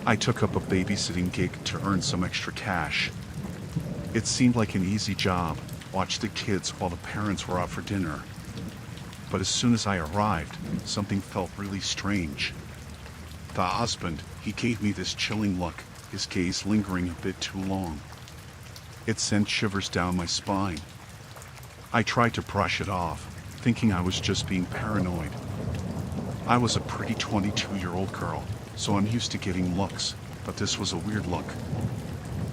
I took up a babysitting gig to earn some extra cash. It seemed like an easy job, watch the kids while the parents were out for dinner. But as soon as I arrived, something felt really strange. The husband, he gave me this chilling look, his gaze lingering a bit too long. It sent shivers down my spine. I tried to brush it off, thinking I was just being paranoid. I was a pretty 22-year-old girl, so I'm used to getting looks, but this was a weird look.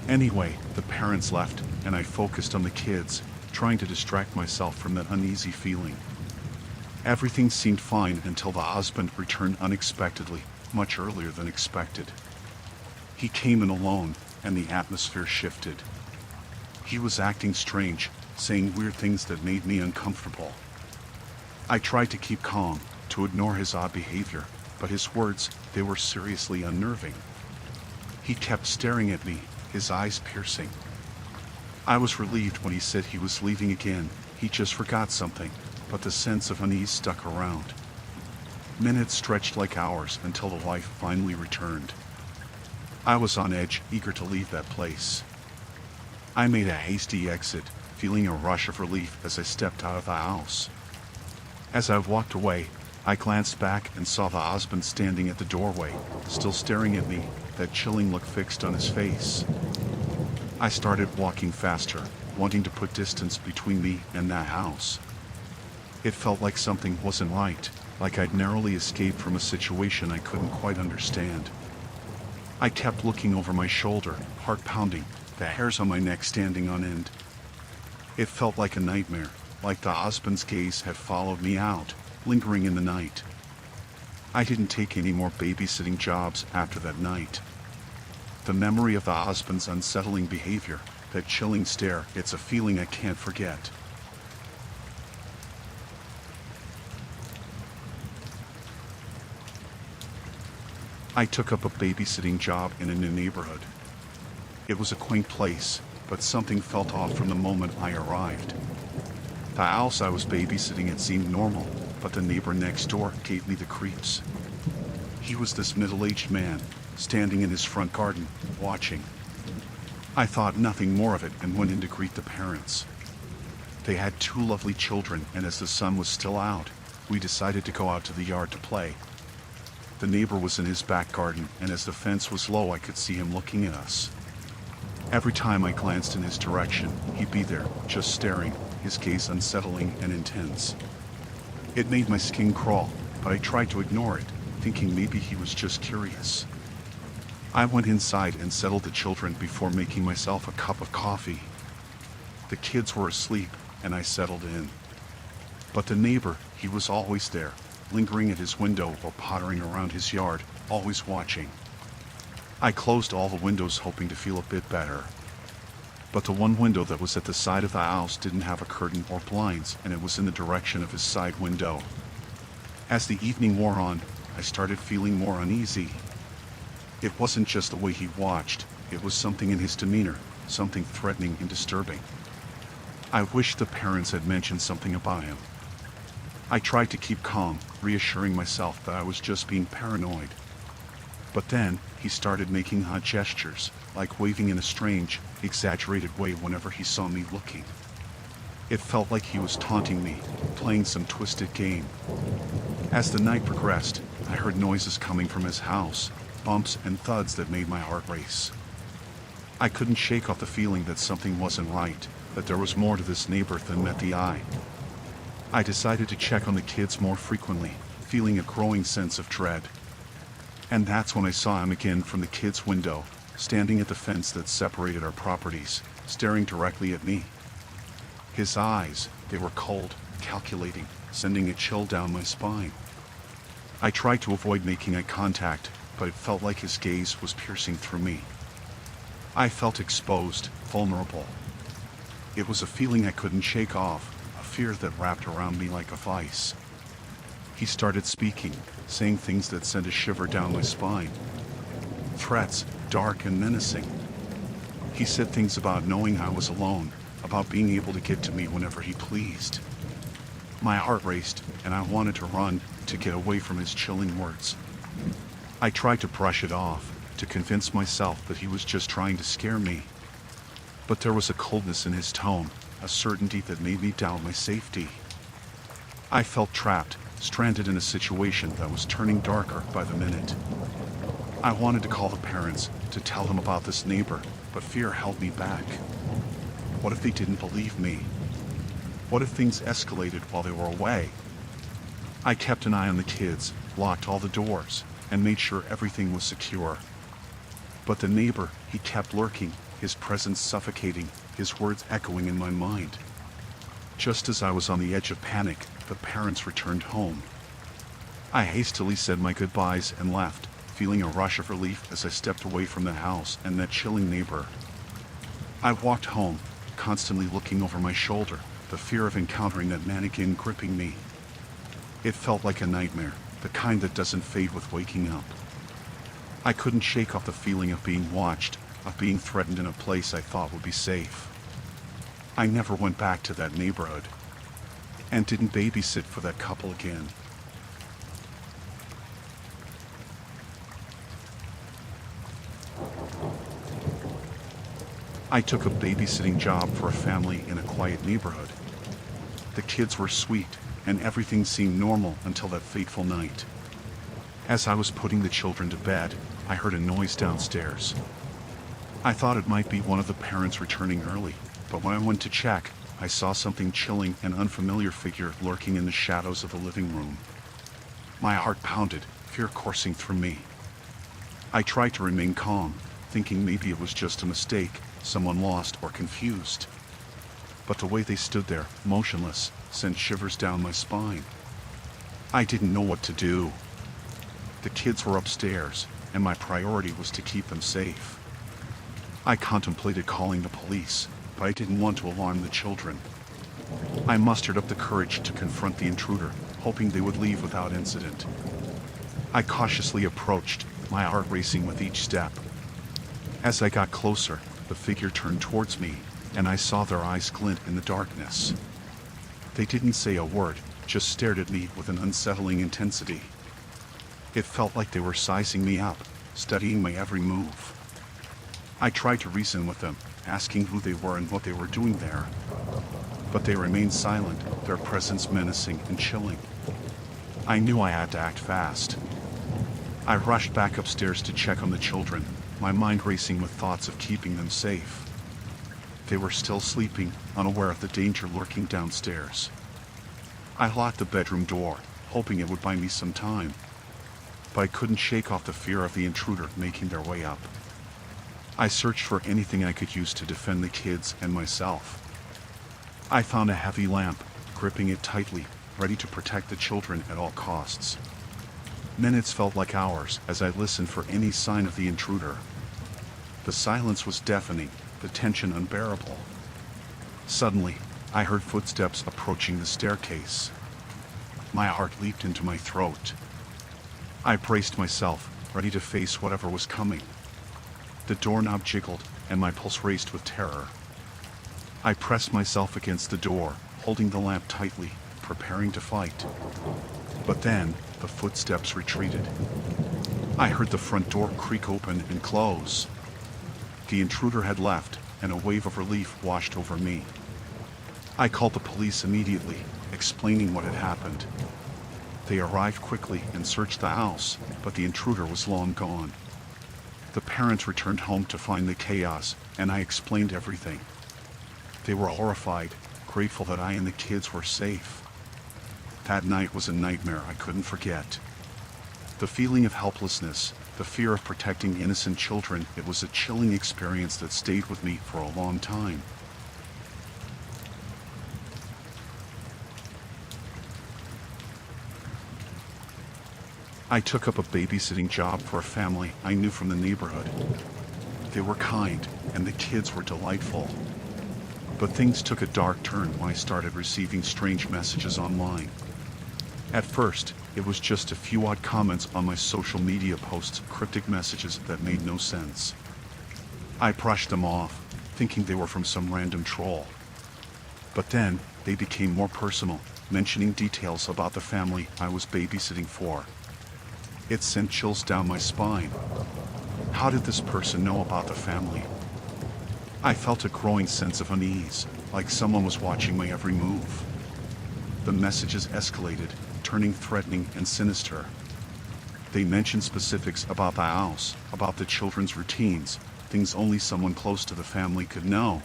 Anyway, the parents left, and I focused on the kids, trying to distract myself from that uneasy feeling. Everything seemed fine until the husband returned unexpectedly, much earlier than expected. He came in alone, and the atmosphere shifted. He was acting strange, saying weird things that made me uncomfortable. I tried to keep calm, to ignore his odd behavior, but his words, they were seriously unnerving. He kept staring at me, his eyes piercing. I was relieved when he said he was leaving again. He just forgot something, but the sense of unease stuck around. Minutes stretched like hours until the wife finally returned. I was on edge, eager to leave that place. I made a hasty exit, feeling a rush of relief as I stepped out of the house. As I walked away, I glanced back and saw the husband standing at the doorway, still staring at me, that chilling look fixed on his face. I started walking faster, wanting to put distance between me and that house. It felt like something wasn't right, like I'd narrowly escaped from a situation I couldn't quite understand. I kept looking over my shoulder, heart pounding, the hairs on my neck standing on end. It felt like a nightmare, like the husband's gaze had followed me out, lingering in the night. I didn't take any more babysitting jobs after that night. The memory of the husband's unsettling behavior, that chilling stare, it's a feeling I can't forget. I took up a babysitting job in a new neighborhood. It was a quaint place, but something felt off from the moment I arrived. The house I was babysitting had seemed normal, but the neighbor next door gave me the creeps. He was this middle-aged man, standing in his front garden, watching. I thought nothing more of it and went in to greet the parents. They had two lovely children, and as the sun was still out, we decided to go out to the yard to play. The neighbor was in his back garden, and as the fence was low, I could see him looking at us. Every time I glanced in his direction, he'd be there, just staring, his gaze unsettling and intense. It made my skin crawl, but I tried to ignore it, thinking maybe he was just curious. I went inside and settled the children before making myself a cup of coffee. The kids were asleep, and I settled in. But the neighbor, he was always there, lingering at his window or pottering around his yard, always watching. I closed all the windows hoping to feel a bit better. But the one window that was at the side of the house didn't have a curtain or blinds, and it was in the direction of his side window. As the evening wore on, I started feeling more uneasy. It wasn't just the way he watched, it was something in his demeanor, something threatening and disturbing. I wished the parents had mentioned something about him. I tried to keep calm, reassuring myself that I was just being paranoid. But then, he started making odd gestures, like waving in a strange, exaggerated way whenever he saw me looking. It felt like he was taunting me, playing some twisted game. As the night progressed, I heard noises coming from his house, bumps and thuds that made my heart race. I couldn't shake off the feeling that something wasn't right, that there was more to this neighbor than met the eye. I decided to check on the kids more frequently, feeling a growing sense of dread. And that's when I saw him again from the kids' window, standing at the fence that separated our properties, staring directly at me. His eyes, they were cold, calculating, sending a chill down my spine. I tried to avoid making eye contact, but it felt like his gaze was piercing through me. I felt exposed, vulnerable. It was a feeling I couldn't shake off, a fear that wrapped around me like a vice. He started speaking, saying things that sent a shiver down my spine. Threats, dark and menacing. He said things about knowing I was alone, about being able to get to me whenever he pleased. My heart raced, and I wanted to run, to get away from his chilling words. I tried to brush it off, to convince myself that he was just trying to scare me. But there was a coldness in his tone, a certainty that made me doubt my safety. I felt trapped, stranded in a situation that was turning darker by the minute. I wanted to call the parents, to tell them about this neighbor, but fear held me back. What if they didn't believe me? What if things escalated while they were away? I kept an eye on the kids, locked all the doors, and made sure everything was secure. But the neighbor, he kept lurking, his presence suffocating, his words echoing in my mind. Just as I was on the edge of panic, the parents returned home. I hastily said my goodbyes and left, feeling a rush of relief as I stepped away from the house and that chilling neighbor. I walked home, constantly looking over my shoulder, the fear of encountering that mannequin gripping me. It felt like a nightmare, the kind that doesn't fade with waking up. I couldn't shake off the feeling of being watched, of being threatened in a place I thought would be safe. I never went back to that neighborhood, and didn't babysit for that couple again. I took a babysitting job for a family in a quiet neighborhood. The kids were sweet, and everything seemed normal until that fateful night. As I was putting the children to bed, I heard a noise downstairs. I thought it might be one of the parents returning early, but when I went to check, I saw something chilling, an unfamiliar figure lurking in the shadows of the living room. My heart pounded, fear coursing through me. I tried to remain calm, thinking maybe it was just a mistake, someone lost or confused. But the way they stood there, motionless, sent shivers down my spine. I didn't know what to do. The kids were upstairs, and my priority was to keep them safe. I contemplated calling the police, but I didn't want to alarm the children. I mustered up the courage to confront the intruder, hoping they would leave without incident. I cautiously approached, my heart racing with each step. As I got closer, the figure turned towards me, and I saw their eyes glint in the darkness. They didn't say a word, just stared at me with an unsettling intensity. It felt like they were sizing me up, studying my every move. I tried to reason with them, asking who they were and what they were doing there. But they remained silent, their presence menacing and chilling. I knew I had to act fast. I rushed back upstairs to check on the children, my mind racing with thoughts of keeping them safe. They were still sleeping, unaware of the danger lurking downstairs. I locked the bedroom door, hoping it would buy me some time. But I couldn't shake off the fear of the intruder making their way up. I searched for anything I could use to defend the kids and myself. I found a heavy lamp, gripping it tightly, ready to protect the children at all costs. Minutes felt like hours as I listened for any sign of the intruder. The silence was deafening, the tension unbearable. Suddenly, I heard footsteps approaching the staircase. My heart leaped into my throat. I braced myself, ready to face whatever was coming. The doorknob jiggled, and my pulse raced with terror. I pressed myself against the door, holding the lamp tightly, preparing to fight. But then, the footsteps retreated. I heard the front door creak open and close. The intruder had left, and a wave of relief washed over me. I called the police immediately, explaining what had happened. They arrived quickly and searched the house, but the intruder was long gone. The parents returned home to find the chaos, and I explained everything. They were horrified, grateful that I and the kids were safe. That night was a nightmare I couldn't forget. The feeling of helplessness, the fear of protecting innocent children, it was a chilling experience that stayed with me for a long time. I took up a babysitting job for a family I knew from the neighborhood. They were kind, and the kids were delightful. But things took a dark turn when I started receiving strange messages online. At first, it was just a few odd comments on my social media posts, cryptic messages that made no sense. I brushed them off, thinking they were from some random troll. But then, they became more personal, mentioning details about the family I was babysitting for. It sent chills down my spine. How did this person know about the family? I felt a growing sense of unease, like someone was watching my every move. The messages escalated, turning threatening and sinister. They mentioned specifics about the house, about the children's routines, things only someone close to the family could know.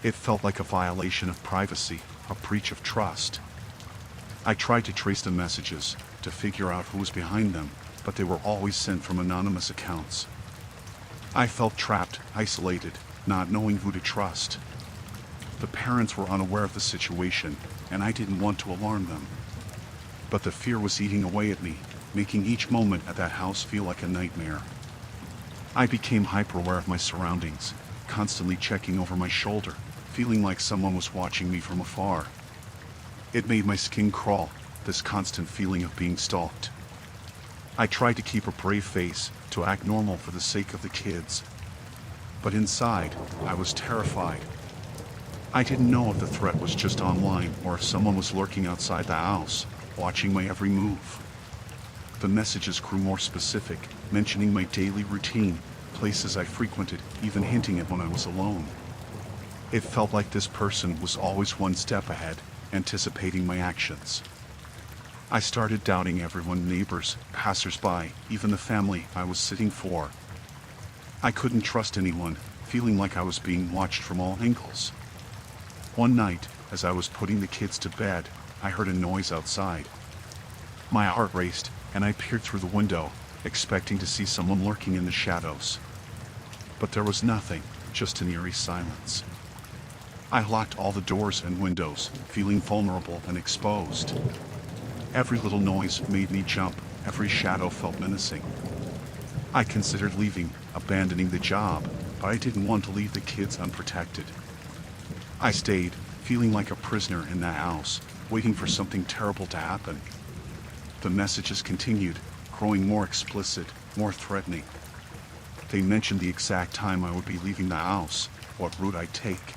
It felt like a violation of privacy, a breach of trust. I tried to trace the messages, to figure out who was behind them, but they were always sent from anonymous accounts. I felt trapped, isolated, not knowing who to trust. The parents were unaware of the situation, and I didn't want to alarm them. But the fear was eating away at me, making each moment at that house feel like a nightmare. I became hyper-aware of my surroundings, constantly checking over my shoulder, feeling like someone was watching me from afar. It made my skin crawl, this constant feeling of being stalked. I tried to keep a brave face, to act normal for the sake of the kids. But inside, I was terrified. I didn't know if the threat was just online or if someone was lurking outside the house, watching my every move. The messages grew more specific, mentioning my daily routine, places I frequented, even hinting at when I was alone. It felt like this person was always one step ahead, anticipating my actions. I started doubting everyone, neighbors, passers-by, even the family I was sitting for. I couldn't trust anyone, feeling like I was being watched from all angles. One night, as I was putting the kids to bed, I heard a noise outside. My heart raced, and I peered through the window, expecting to see someone lurking in the shadows. But there was nothing, just an eerie silence. I locked all the doors and windows, feeling vulnerable and exposed. Every little noise made me jump, every shadow felt menacing. I considered leaving, abandoning the job, but I didn't want to leave the kids unprotected. I stayed, feeling like a prisoner in that house, waiting for something terrible to happen. The messages continued, growing more explicit, more threatening. They mentioned the exact time I would be leaving the house, what route I'd take.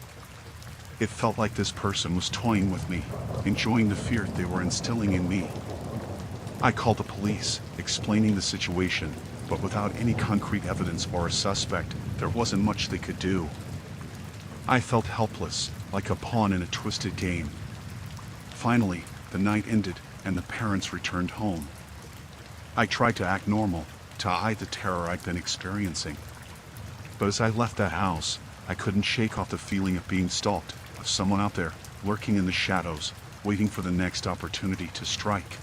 It felt like this person was toying with me, enjoying the fear they were instilling in me. I called the police, explaining the situation, but without any concrete evidence or a suspect, there wasn't much they could do. I felt helpless, like a pawn in a twisted game. Finally, the night ended, and the parents returned home. I tried to act normal, to hide the terror I'd been experiencing. But as I left that house, I couldn't shake off the feeling of being stalked, of someone out there, lurking in the shadows, waiting for the next opportunity to strike.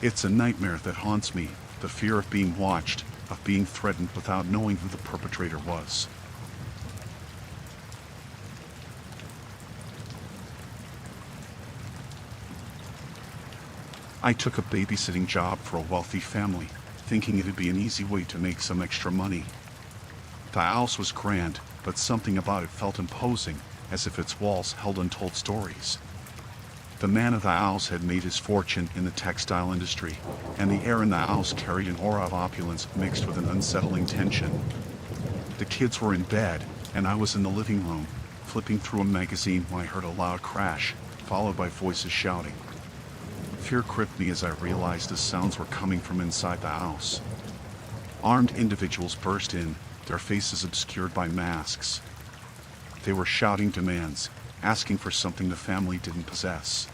It's a nightmare that haunts me, the fear of being watched, of being threatened without knowing who the perpetrator was. I took a babysitting job for a wealthy family, thinking it'd be an easy way to make some extra money. The house was grand, but something about it felt imposing, as if its walls held untold stories. The man of the house had made his fortune in the textile industry, and the air in the house carried an aura of opulence mixed with an unsettling tension. The kids were in bed, and I was in the living room, flipping through a magazine when I heard a loud crash, followed by voices shouting. Fear gripped me as I realized the sounds were coming from inside the house. Armed individuals burst in, their faces obscured by masks. They were shouting demands, asking for something the family didn't possess.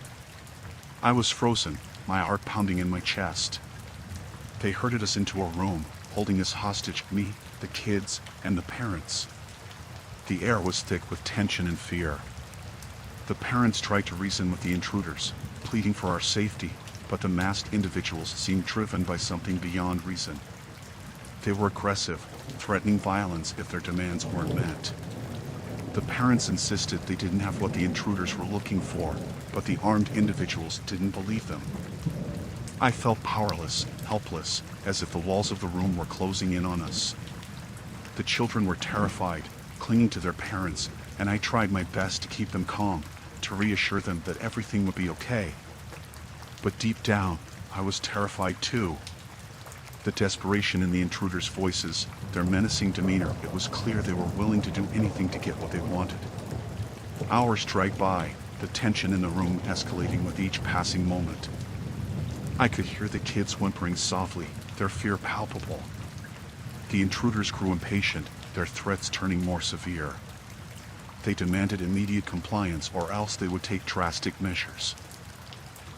I was frozen, my heart pounding in my chest. They herded us into a room, holding us hostage, me, the kids, and the parents. The air was thick with tension and fear. The parents tried to reason with the intruders, pleading for our safety, but the masked individuals seemed driven by something beyond reason. They were aggressive, threatening violence if their demands weren't met. The parents insisted they didn't have what the intruders were looking for, but the armed individuals didn't believe them. I felt powerless, helpless, as if the walls of the room were closing in on us. The children were terrified, clinging to their parents, and I tried my best to keep them calm, to reassure them that everything would be okay. But deep down, I was terrified too. The desperation in the intruders' voices, their menacing demeanor, it was clear they were willing to do anything to get what they wanted. Hours dragged by, the tension in the room escalating with each passing moment. I could hear the kids whimpering softly, their fear palpable. The intruders grew impatient, their threats turning more severe. They demanded immediate compliance or else they would take drastic measures.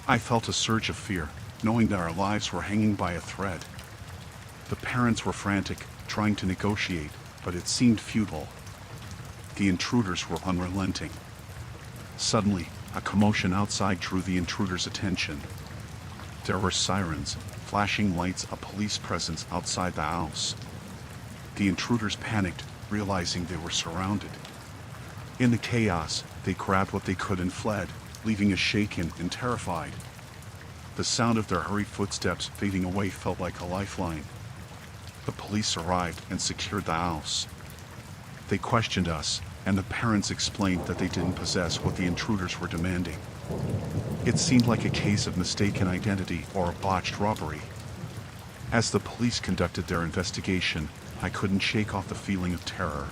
I felt a surge of fear, knowing that our lives were hanging by a thread. The parents were frantic, trying to negotiate, but it seemed futile. The intruders were unrelenting. Suddenly, a commotion outside drew the intruders' attention. There were sirens, flashing lights, a police presence outside the house. The intruders panicked, realizing they were surrounded. In the chaos, they grabbed what they could and fled, leaving us shaken and terrified. The sound of their hurried footsteps fading away felt like a lifeline. The police arrived and secured the house. They questioned us, and the parents explained that they didn't possess what the intruders were demanding. It seemed like a case of mistaken identity or a botched robbery. As the police conducted their investigation, I couldn't shake off the feeling of terror.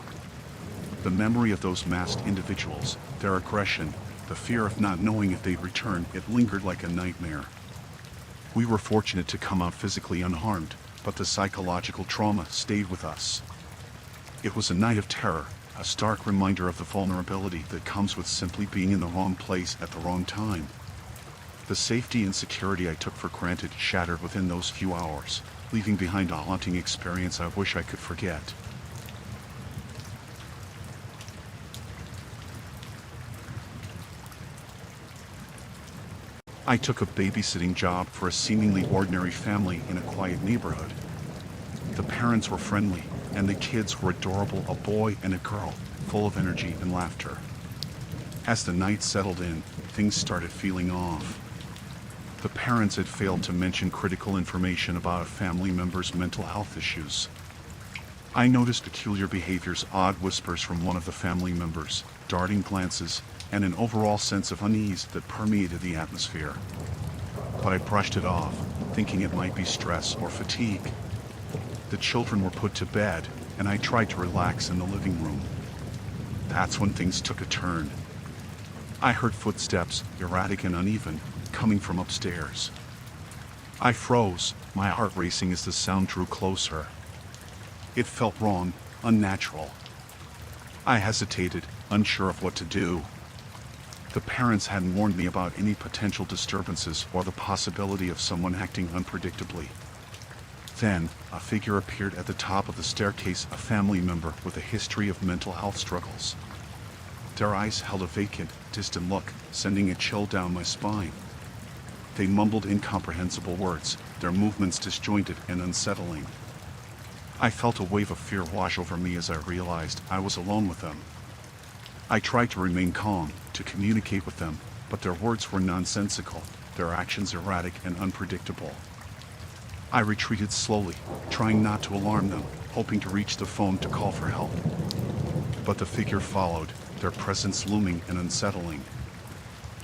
The memory of those masked individuals, their aggression, the fear of not knowing if they'd return, it lingered like a nightmare. We were fortunate to come out physically unharmed, but the psychological trauma stayed with us. It was a night of terror, a stark reminder of the vulnerability that comes with simply being in the wrong place at the wrong time. The safety and security I took for granted shattered within those few hours, leaving behind a haunting experience I wish I could forget. I took a babysitting job for a seemingly ordinary family in a quiet neighborhood. The parents were friendly, and the kids were adorable, a boy and a girl, full of energy and laughter. As the night settled in, things started feeling off. The parents had failed to mention critical information about a family member's mental health issues. I noticed peculiar behaviors, odd whispers from one of the family members, darting glances, and an overall sense of unease that permeated the atmosphere. But I brushed it off, thinking it might be stress or fatigue. The children were put to bed, and I tried to relax in the living room. That's when things took a turn. I heard footsteps, erratic and uneven, coming from upstairs. I froze, my heart racing as the sound drew closer. It felt wrong, unnatural. I hesitated, unsure of what to do. The parents hadn't warned me about any potential disturbances or the possibility of someone acting unpredictably. Then, a figure appeared at the top of the staircase, a family member with a history of mental health struggles. Their eyes held a vacant, distant look, sending a chill down my spine. They mumbled incomprehensible words, their movements disjointed and unsettling. I felt a wave of fear wash over me as I realized I was alone with them. I tried to remain calm, to communicate with them, but their words were nonsensical, their actions erratic and unpredictable. I retreated slowly, trying not to alarm them, hoping to reach the phone to call for help. But the figure followed, their presence looming and unsettling.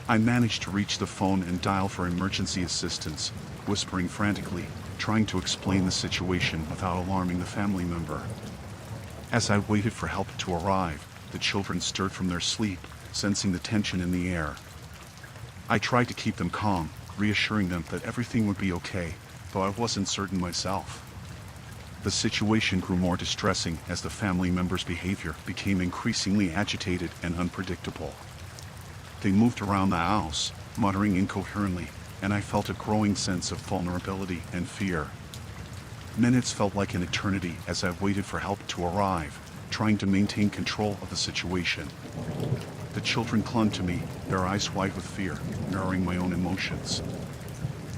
I managed to reach the phone and dial for emergency assistance, whispering frantically, trying to explain the situation without alarming the family member. As I waited for help to arrive, the children stirred from their sleep, sensing the tension in the air. I tried to keep them calm, reassuring them that everything would be okay, though I wasn't certain myself. The situation grew more distressing as the family members' behavior became increasingly agitated and unpredictable. They moved around the house, muttering incoherently, and I felt a growing sense of vulnerability and fear. Minutes felt like an eternity as I waited for help to arrive, trying to maintain control of the situation. The children clung to me, their eyes wide with fear, mirroring my own emotions.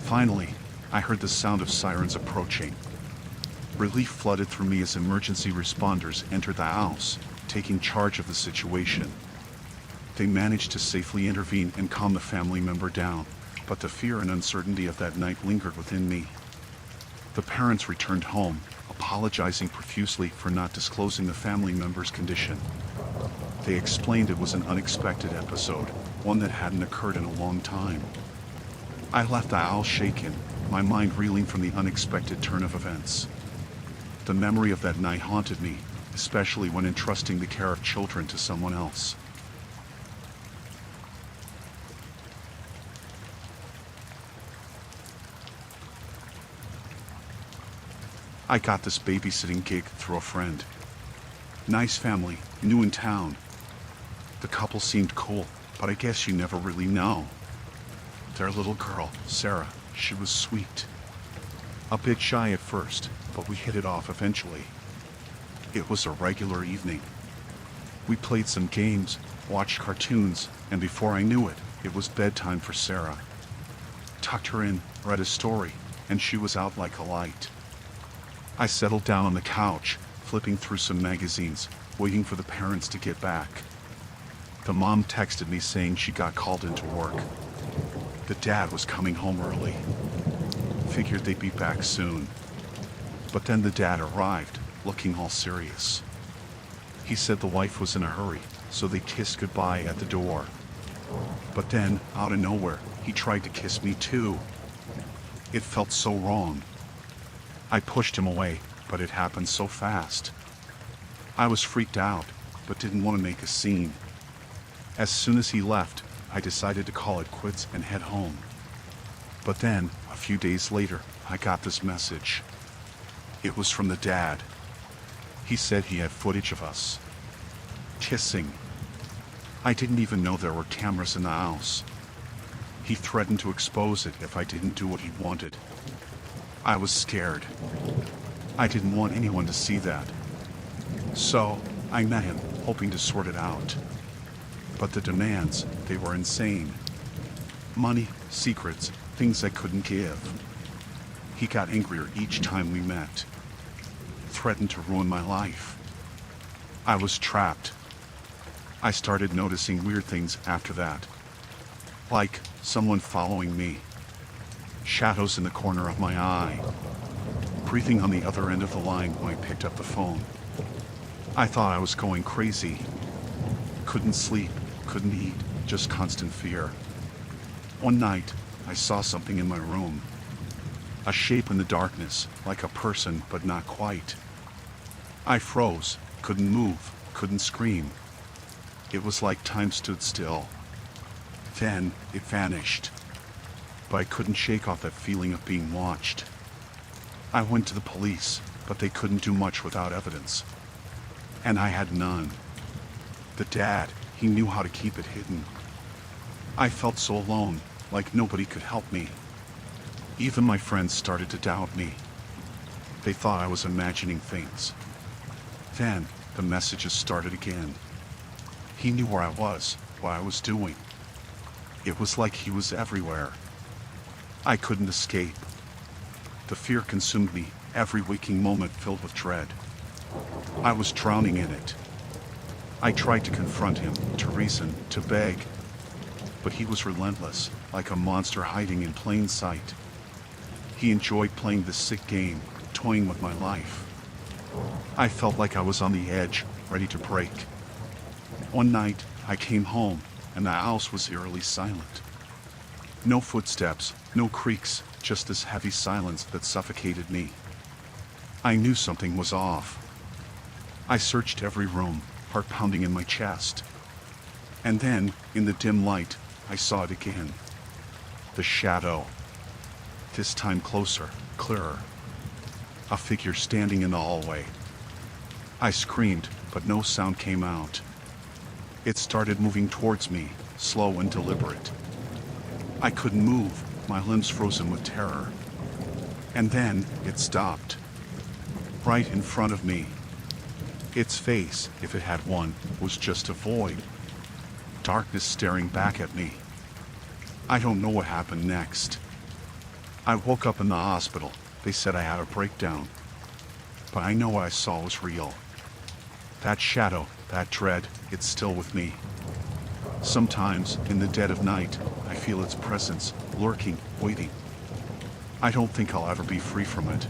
Finally, I heard the sound of sirens approaching. Relief flooded through me as emergency responders entered the house, taking charge of the situation. They managed to safely intervene and calm the family member down, but the fear and uncertainty of that night lingered within me. The parents returned home, apologizing profusely for not disclosing the family member's condition. They explained it was an unexpected episode, one that hadn't occurred in a long time. I left the house shaken, my mind reeling from the unexpected turn of events. The memory of that night haunted me, especially when entrusting the care of children to someone else. I got this babysitting gig through a friend. Nice family, new in town. The couple seemed cool, but I guess you never really know. Their little girl, Sarah, she was sweet. A bit shy at first, but we hit it off eventually. It was a regular evening. We played some games, watched cartoons, and before I knew it, it was bedtime for Sarah. Tucked her in, read a story, and she was out like a light. I settled down on the couch, flipping through some magazines, waiting for the parents to get back. The mom texted me saying she got called into work. The dad was coming home early. Figured they'd be back soon. But then the dad arrived, looking all serious. He said the wife was in a hurry, so they kissed goodbye at the door. But then, out of nowhere, he tried to kiss me too. It felt so wrong. I pushed him away, but it happened so fast. I was freaked out, but didn't want to make a scene. As soon as he left, I decided to call it quits and head home. But then, a few days later, I got this message. It was from the dad. He said he had footage of us kissing. I didn't even know there were cameras in the house. He threatened to expose it if I didn't do what he wanted. I was scared. I didn't want anyone to see that. So, I met him, hoping to sort it out. But the demands, they were insane. Money, secrets, things I couldn't give. He got angrier each time we met. Threatened to ruin my life. I was trapped. I started noticing weird things after that. Like someone following me. Shadows in the corner of my eye. Breathing on the other end of the line when I picked up the phone. I thought I was going crazy. Couldn't sleep, couldn't eat, just constant fear. One night, I saw something in my room. A shape in the darkness, like a person, but not quite. I froze, couldn't move, couldn't scream. It was like time stood still. Then, it vanished. But I couldn't shake off that feeling of being watched. I went to the police, but they couldn't do much without evidence. And I had none. The dad, he knew how to keep it hidden. I felt so alone, like nobody could help me. Even my friends started to doubt me. They thought I was imagining things. Then, the messages started again. He knew where I was, what I was doing. It was like he was everywhere. I couldn't escape. The fear consumed me, every waking moment filled with dread. I was drowning in it. I tried to confront him, to reason, to beg. But he was relentless, like a monster hiding in plain sight. He enjoyed playing this sick game, toying with my life. I felt like I was on the edge, ready to break. One night, I came home, and the house was eerily silent. No footsteps, no creaks, just this heavy silence that suffocated me. I knew something was off. I searched every room, heart pounding in my chest. And then, in the dim light, I saw it again. The shadow. This time closer, clearer. A figure standing in the hallway. I screamed, but no sound came out. It started moving towards me, slow and deliberate. I couldn't move, my limbs frozen with terror. And then, it stopped. Right in front of me. Its face, if it had one, was just a void. Darkness staring back at me. I don't know what happened next. I woke up in the hospital. They said I had a breakdown. But I know what I saw was real. That shadow, that dread, it's still with me. Sometimes, in the dead of night, I feel its presence, lurking, waiting. I don't think I'll ever be free from it.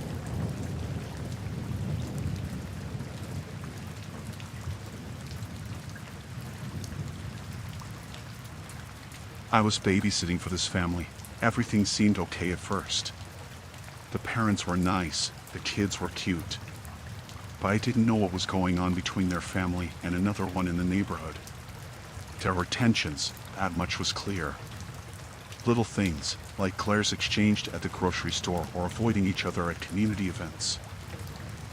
I was babysitting for this family. Everything seemed okay at first. The parents were nice, the kids were cute. But I didn't know what was going on between their family and another one in the neighborhood. There were tensions, that much was clear. Little things, like glares exchanged at the grocery store or avoiding each other at community events.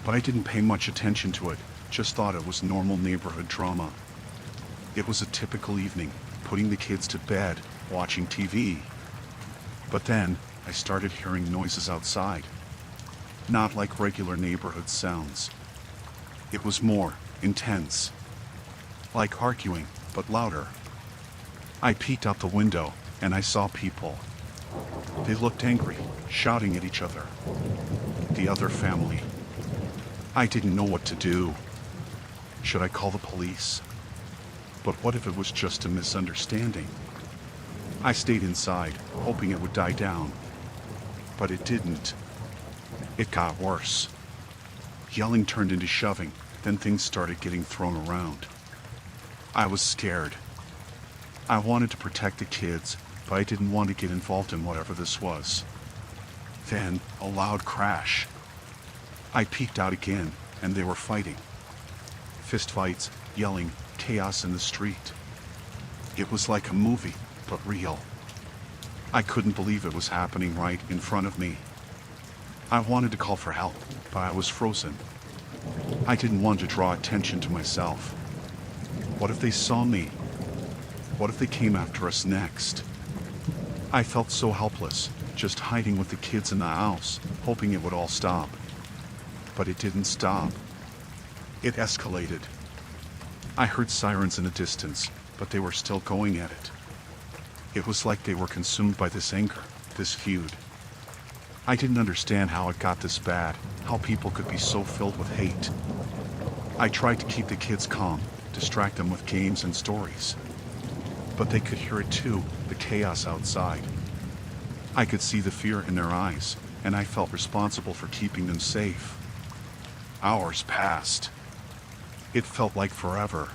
but I didn't pay much attention to it, just thought it was normal neighborhood drama. It was a typical evening, putting the kids to bed, watching TV. But then, I started hearing noises outside. Not like regular neighborhood sounds. It was more intense. Like arguing, but louder. I peeked out the window, and I saw people. They looked angry, shouting at each other. The other family. I didn't know what to do. Should I call the police? But what if it was just a misunderstanding? I stayed inside, hoping it would die down. But it didn't. It got worse. Yelling turned into shoving, then things started getting thrown around. I was scared. I wanted to protect the kids, but I didn't want to get involved in whatever this was. Then, a loud crash. I peeked out again, and they were fighting. Fistfights, yelling, chaos in the street. It was like a movie, but real. I couldn't believe it was happening right in front of me. I wanted to call for help, but I was frozen. I didn't want to draw attention to myself. What if they saw me? What if they came after us next? I felt so helpless, just hiding with the kids in the house, hoping it would all stop. But it didn't stop. It escalated. I heard sirens in the distance, but they were still going at it. It was like they were consumed by this anger, this feud. I didn't understand how it got this bad, how people could be so filled with hate. I tried to keep the kids calm, distract them with games and stories. But they could hear it too, the chaos outside. I could see the fear in their eyes, and I felt responsible for keeping them safe. Hours passed. It felt like forever.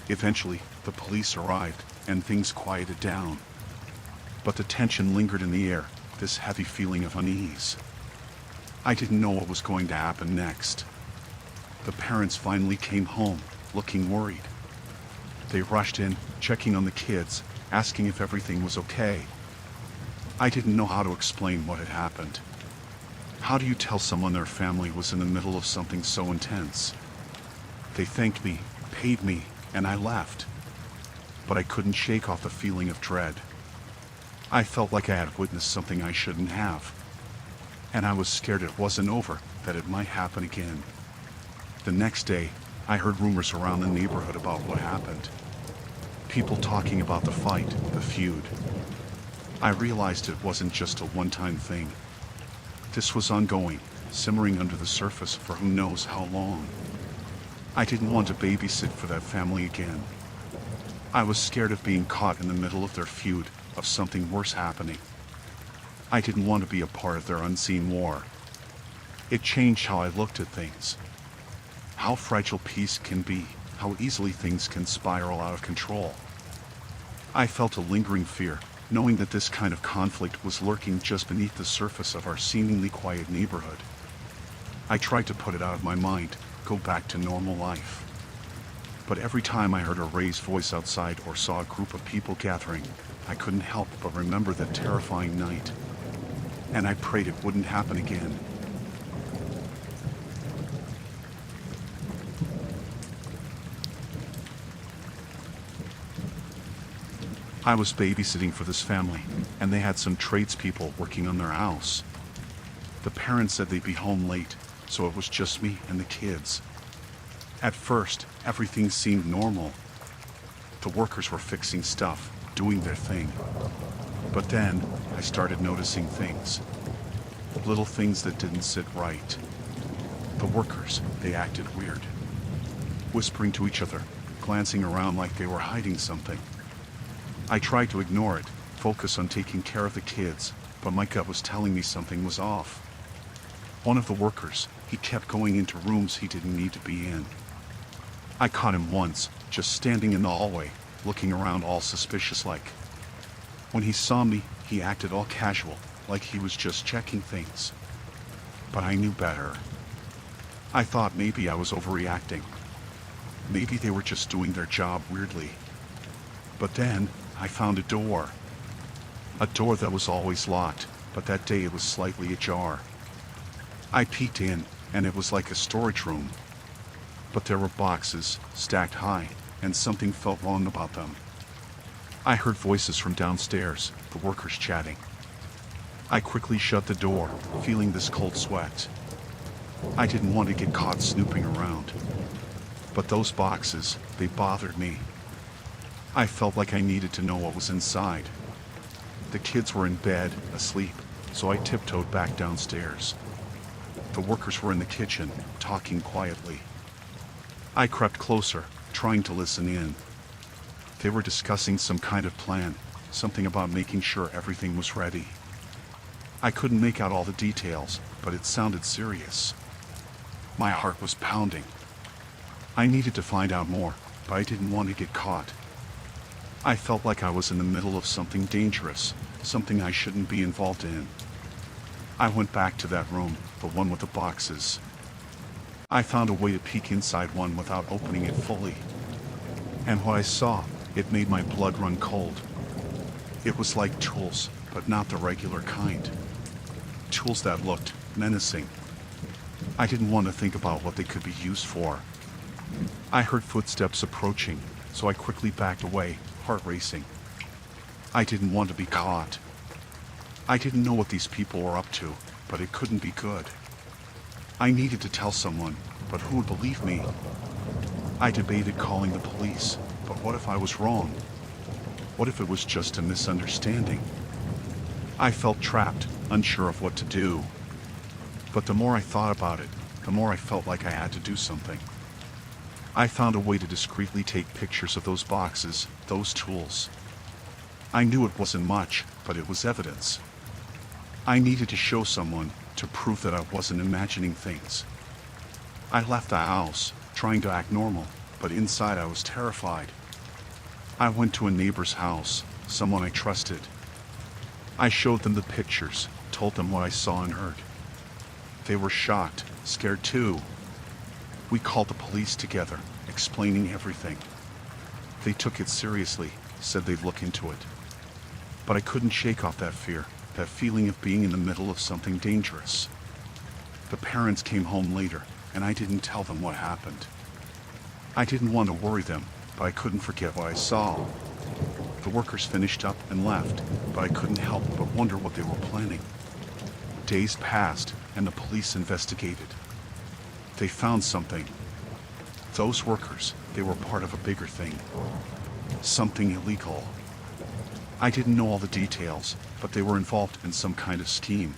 Eventually, the police arrived, and things quieted down. But the tension lingered in the air, this heavy feeling of unease. I didn't know what was going to happen next. The parents finally came home, looking worried. They rushed in, checking on the kids, asking if everything was okay. I didn't know how to explain what had happened. How do you tell someone their family was in the middle of something so intense? They thanked me, paid me, and I left. But I couldn't shake off the feeling of dread. I felt like I had witnessed something I shouldn't have. And I was scared it wasn't over, that it might happen again. The next day, I heard rumors around the neighborhood about what happened. People talking about the fight, the feud. I realized it wasn't just a one-time thing. This was ongoing, simmering under the surface for who knows how long. I didn't want to babysit for that family again. I was scared of being caught in the middle of their feud, of something worse happening. I didn't want to be a part of their unseen war. It changed how I looked at things. How fragile peace can be, how easily things can spiral out of control. I felt a lingering fear, knowing that this kind of conflict was lurking just beneath the surface of our seemingly quiet neighborhood. I tried to put it out of my mind, go back to normal life. But every time I heard a raised voice outside or saw a group of people gathering, I couldn't help but remember that terrifying night. And I prayed it wouldn't happen again. I was babysitting for this family, and they had some tradespeople working on their house. The parents said they'd be home late, so it was just me and the kids. At first, everything seemed normal. The workers were fixing stuff, doing their thing. But then, I started noticing things. Little things that didn't sit right. The workers, they acted weird. Whispering to each other, glancing around like they were hiding something. I tried to ignore it, focus on taking care of the kids, but my gut was telling me something was off. One of the workers, he kept going into rooms he didn't need to be in. I caught him once, just standing in the hallway, looking around all suspicious-like. When he saw me, he acted all casual, like he was just checking things. But I knew better. I thought maybe I was overreacting. Maybe they were just doing their job weirdly. But then, I found a door. A door that was always locked, but that day it was slightly ajar. I peeked in, and it was like a storage room. But there were boxes, stacked high, and something felt wrong about them. I heard voices from downstairs, the workers chatting. I quickly shut the door, feeling this cold sweat. I didn't want to get caught snooping around. But those boxes, they bothered me. I felt like I needed to know what was inside. The kids were in bed, asleep, so I tiptoed back downstairs. The workers were in the kitchen, talking quietly. I crept closer, trying to listen in. They were discussing some kind of plan, something about making sure everything was ready. I couldn't make out all the details, but it sounded serious. My heart was pounding. I needed to find out more, but I didn't want to get caught. I felt like I was in the middle of something dangerous, something I shouldn't be involved in. I went back to that room, the one with the boxes. I found a way to peek inside one without opening it fully. And what I saw, it made my blood run cold. It was like tools, but not the regular kind. Tools that looked menacing. I didn't want to think about what they could be used for. I heard footsteps approaching, so I quickly backed away, heart racing. I didn't want to be caught. I didn't know what these people were up to, but it couldn't be good. I needed to tell someone, but who would believe me? I debated calling the police, but what if I was wrong? What if it was just a misunderstanding? I felt trapped, unsure of what to do. But the more I thought about it, the more I felt like I had to do something. I found a way to discreetly take pictures of those boxes, those tools. I knew it wasn't much, but it was evidence. I needed to show someone, to prove that I wasn't imagining things. I left the house, trying to act normal, but inside I was terrified. I went to a neighbor's house, someone I trusted. I showed them the pictures, told them what I saw and heard. They were shocked, scared too. We called the police together, explaining everything. They took it seriously, said they'd look into it. But I couldn't shake off that fear, that feeling of being in the middle of something dangerous. The parents came home later, and I didn't tell them what happened. I didn't want to worry them, but I couldn't forget what I saw. The workers finished up and left, but I couldn't help but wonder what they were planning. Days passed, and the police investigated. They found something. Those workers, they were part of a bigger thing. Something illegal. I didn't know all the details, but they were involved in some kind of scheme.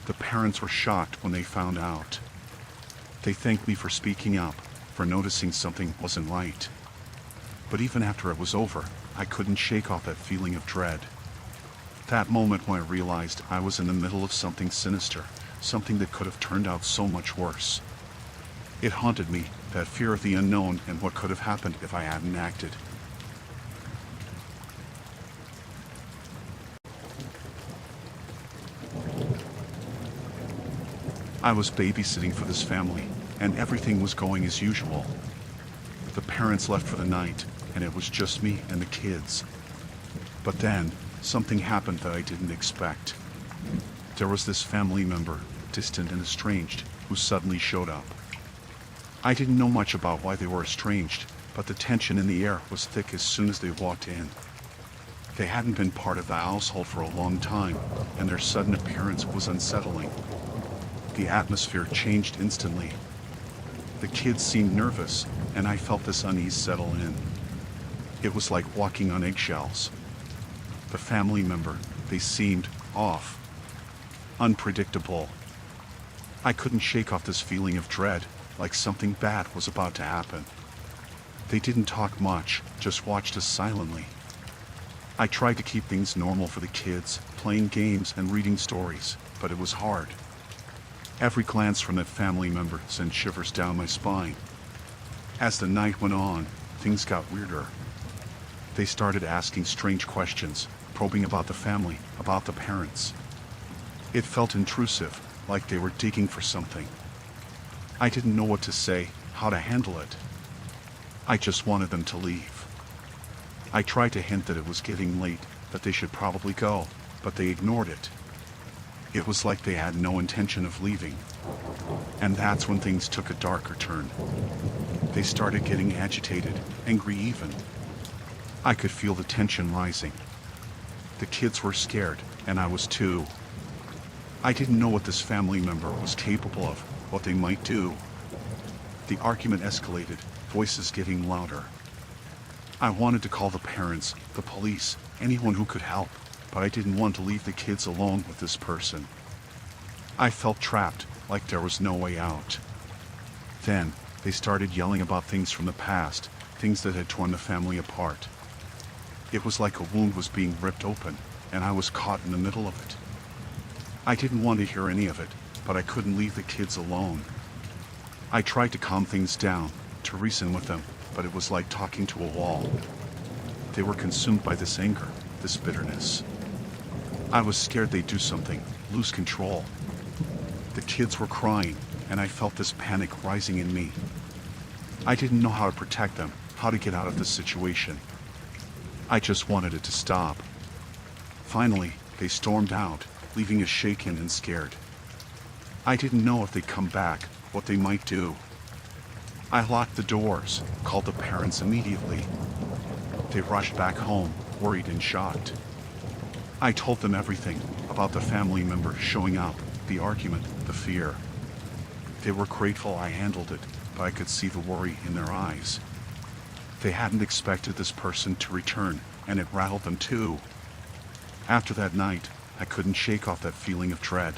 The parents were shocked when they found out. They thanked me for speaking up, for noticing something wasn't right. But even after it was over, I couldn't shake off that feeling of dread. That moment when I realized I was in the middle of something sinister, something that could have turned out so much worse. It haunted me, that fear of the unknown and what could have happened if I hadn't acted. I was babysitting for this family, and everything was going as usual. The parents left for the night, and it was just me and the kids. But then, something happened that I didn't expect. There was this family member, distant and estranged, who suddenly showed up. I didn't know much about why they were estranged, but the tension in the air was thick as soon as they walked in. They hadn't been part of the household for a long time, and their sudden appearance was unsettling. The atmosphere changed instantly. The kids seemed nervous, and I felt this unease settle in. It was like walking on eggshells. The family member, they seemed off, unpredictable. I couldn't shake off this feeling of dread, like something bad was about to happen. They didn't talk much, just watched us silently. I tried to keep things normal for the kids, playing games and reading stories, but it was hard. Every glance from that family member sent shivers down my spine. As the night went on, things got weirder. They started asking strange questions, probing about the family, about the parents. It felt intrusive, like they were digging for something. I didn't know what to say, how to handle it. I just wanted them to leave. I tried to hint that it was getting late, that they should probably go, but they ignored it. It was like they had no intention of leaving. And that's when things took a darker turn. They started getting agitated, angry even. I could feel the tension rising. The kids were scared, and I was too. I didn't know what this family member was capable of, what they might do. The argument escalated, voices getting louder. I wanted to call the parents, the police, anyone who could help, but I didn't want to leave the kids alone with this person. I felt trapped, like there was no way out. Then, they started yelling about things from the past, things that had torn the family apart. It was like a wound was being ripped open, and I was caught in the middle of it. I didn't want to hear any of it, but I couldn't leave the kids alone. I tried to calm things down, to reason with them, but it was like talking to a wall. They were consumed by this anger, this bitterness. I was scared they'd do something, lose control. The kids were crying, and I felt this panic rising in me. I didn't know how to protect them, how to get out of this situation. I just wanted it to stop. Finally, they stormed out, leaving us shaken and scared. I didn't know if they'd come back, what they might do. I locked the doors, called the parents immediately. They rushed back home, worried and shocked. I told them everything about the family member showing up, the argument, the fear. They were grateful I handled it, but I could see the worry in their eyes. They hadn't expected this person to return, and it rattled them too. After that night, I couldn't shake off that feeling of dread.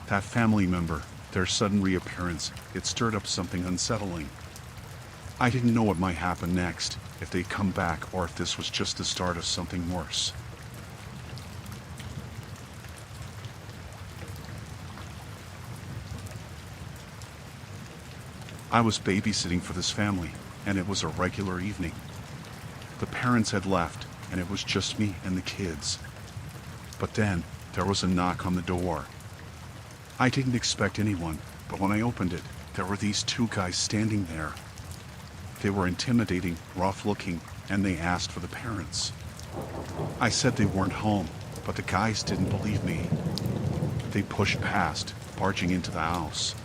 That family member, their sudden reappearance, it stirred up something unsettling. I didn't know what might happen next, if they'd come back or if this was just the start of something worse. I was babysitting for this family, and it was a regular evening. The parents had left, and it was just me and the kids. But then, there was a knock on the door. I didn't expect anyone, but when I opened it, there were these two guys standing there. They were intimidating, rough-looking, and they asked for the parents. I said they weren't home, but the guys didn't believe me. They pushed past, barging into the house.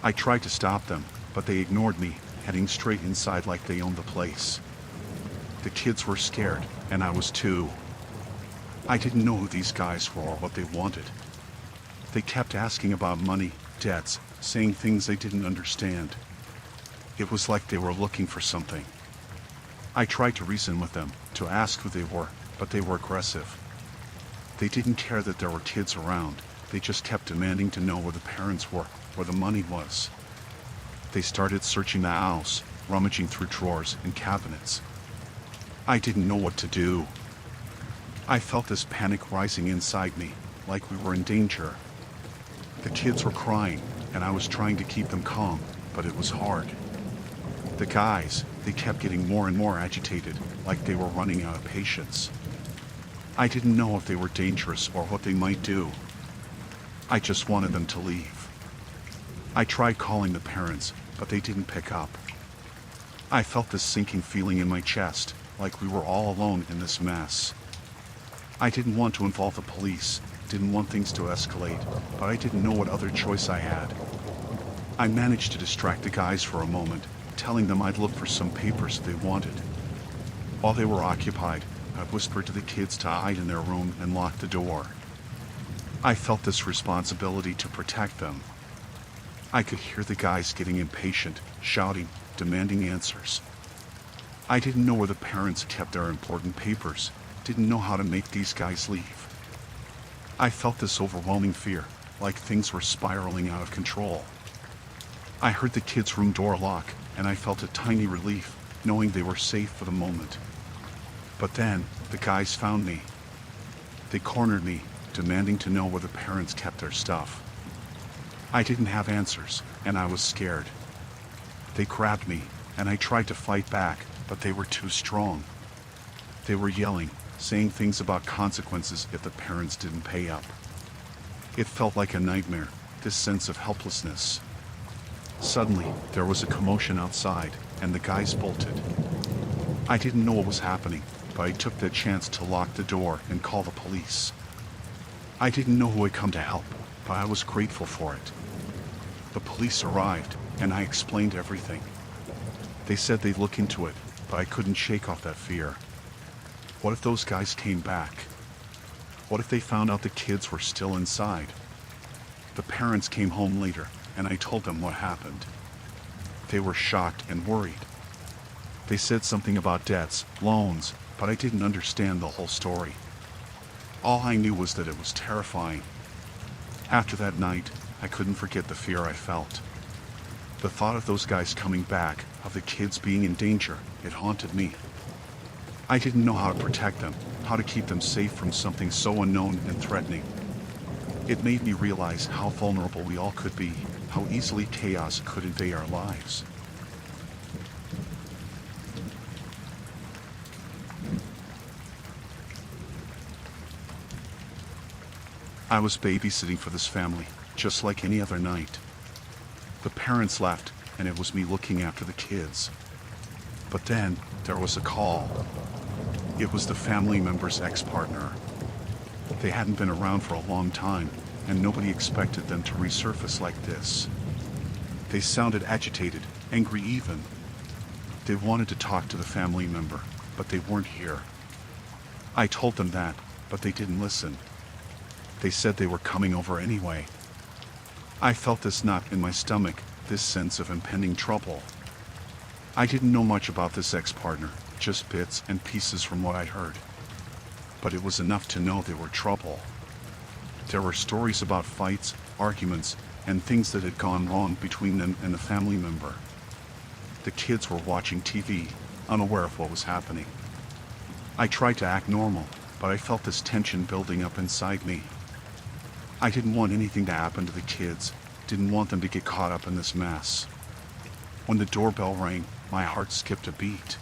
I tried to stop them, but they ignored me, heading straight inside like they owned the place. The kids were scared, and I was too. I didn't know who these guys were or what they wanted. They kept asking about money, debts, saying things they didn't understand. It was like they were looking for something. I tried to reason with them, to ask who they were, but they were aggressive. They didn't care that there were kids around. They just kept demanding to know where the parents were, where the money was. They started searching the house, rummaging through drawers and cabinets. I didn't know what to do. I felt this panic rising inside me, like we were in danger. The kids were crying, and I was trying to keep them calm, but it was hard. The guys, they kept getting more and more agitated, like they were running out of patience. I didn't know if they were dangerous or what they might do. I just wanted them to leave. I tried calling the parents, but they didn't pick up. I felt this sinking feeling in my chest, like we were all alone in this mess. I didn't want to involve the police, didn't want things to escalate, but I didn't know what other choice I had. I managed to distract the guys for a moment, telling them I'd look for some papers they wanted. While they were occupied, I whispered to the kids to hide in their room and lock the door. I felt this responsibility to protect them. I could hear the guys getting impatient, shouting, demanding answers. I didn't know where the parents kept their important papers, didn't know how to make these guys leave. I felt this overwhelming fear, like things were spiraling out of control. I heard the kids' room door lock, and I felt a tiny relief, knowing they were safe for the moment. But then, the guys found me. They cornered me, demanding to know where the parents kept their stuff. I didn't have answers, and I was scared. They grabbed me, and I tried to fight back, but they were too strong. They were yelling, saying things about consequences if the parents didn't pay up. It felt like a nightmare, this sense of helplessness. Suddenly, there was a commotion outside, and the guys bolted. I didn't know what was happening, but I took the chance to lock the door and call the police. I didn't know who had come to help, but I was grateful for it. The police arrived, and I explained everything. They said they'd look into it, but I couldn't shake off that fear. What if those guys came back? What if they found out the kids were still inside? The parents came home later, and I told them what happened. They were shocked and worried. They said something about debts, loans, but I didn't understand the whole story. All I knew was that it was terrifying. After that night, I couldn't forget the fear I felt. The thought of those guys coming back, of the kids being in danger, it haunted me. I didn't know how to protect them, how to keep them safe from something so unknown and threatening. It made me realize how vulnerable we all could be, how easily chaos could invade our lives. I was babysitting for this family, just like any other night. The parents left, and it was me looking after the kids. But then, there was a call. It was the family member's ex-partner. They hadn't been around for a long time, and nobody expected them to resurface like this. They sounded agitated, angry even. They wanted to talk to the family member, but they weren't here. I told them that, but they didn't listen. They said they were coming over anyway. I felt this knot in my stomach, this sense of impending trouble. I didn't know much about this ex-partner, just bits and pieces from what I'd heard. But it was enough to know they were trouble. There were stories about fights, arguments, and things that had gone wrong between them and the family member. The kids were watching TV, unaware of what was happening. I tried to act normal, but I felt this tension building up inside me. I didn't want anything to happen to the kids, didn't want them to get caught up in this mess. When the doorbell rang, my heart skipped a beat.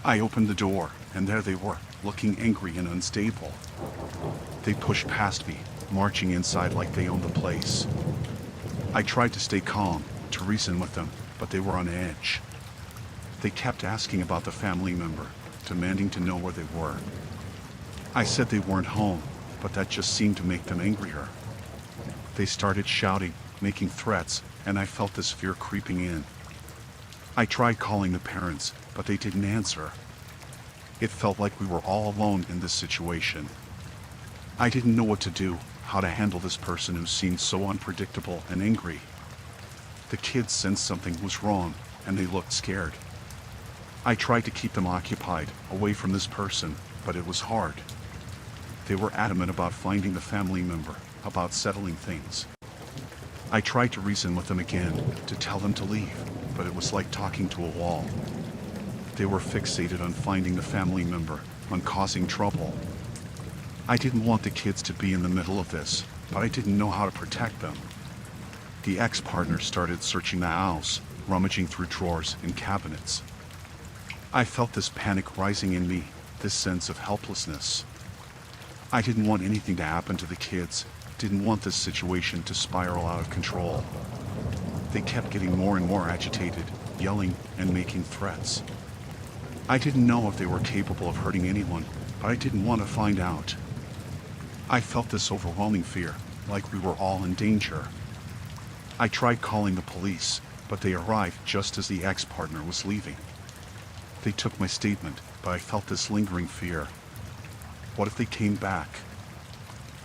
I opened the door, and there they were, looking angry and unstable. They pushed past me, marching inside like they owned the place. I tried to stay calm, to reason with them, but they were on edge. They kept asking about the family member, demanding to know where they were. I said they weren't home, but that just seemed to make them angrier. They started shouting, making threats, and I felt this fear creeping in. I tried calling the parents, but they didn't answer. It felt like we were all alone in this situation. I didn't know what to do, how to handle this person who seemed so unpredictable and angry. The kids sensed something was wrong, and they looked scared. I tried to keep them occupied, away from this person, but it was hard. They were adamant about finding the family member, about settling things. I tried to reason with them again, to tell them to leave, but it was like talking to a wall. They were fixated on finding the family member, on causing trouble. I didn't want the kids to be in the middle of this, but I didn't know how to protect them. The ex-partner started searching the house, rummaging through drawers and cabinets. I felt this panic rising in me, this sense of helplessness. I didn't want anything to happen to the kids, didn't want this situation to spiral out of control. They kept getting more and more agitated, yelling and making threats. I didn't know if they were capable of hurting anyone, but I didn't want to find out. I felt this overwhelming fear, like we were all in danger. I tried calling the police, but they arrived just as the ex-partner was leaving. They took my statement, but I felt this lingering fear. What if they came back?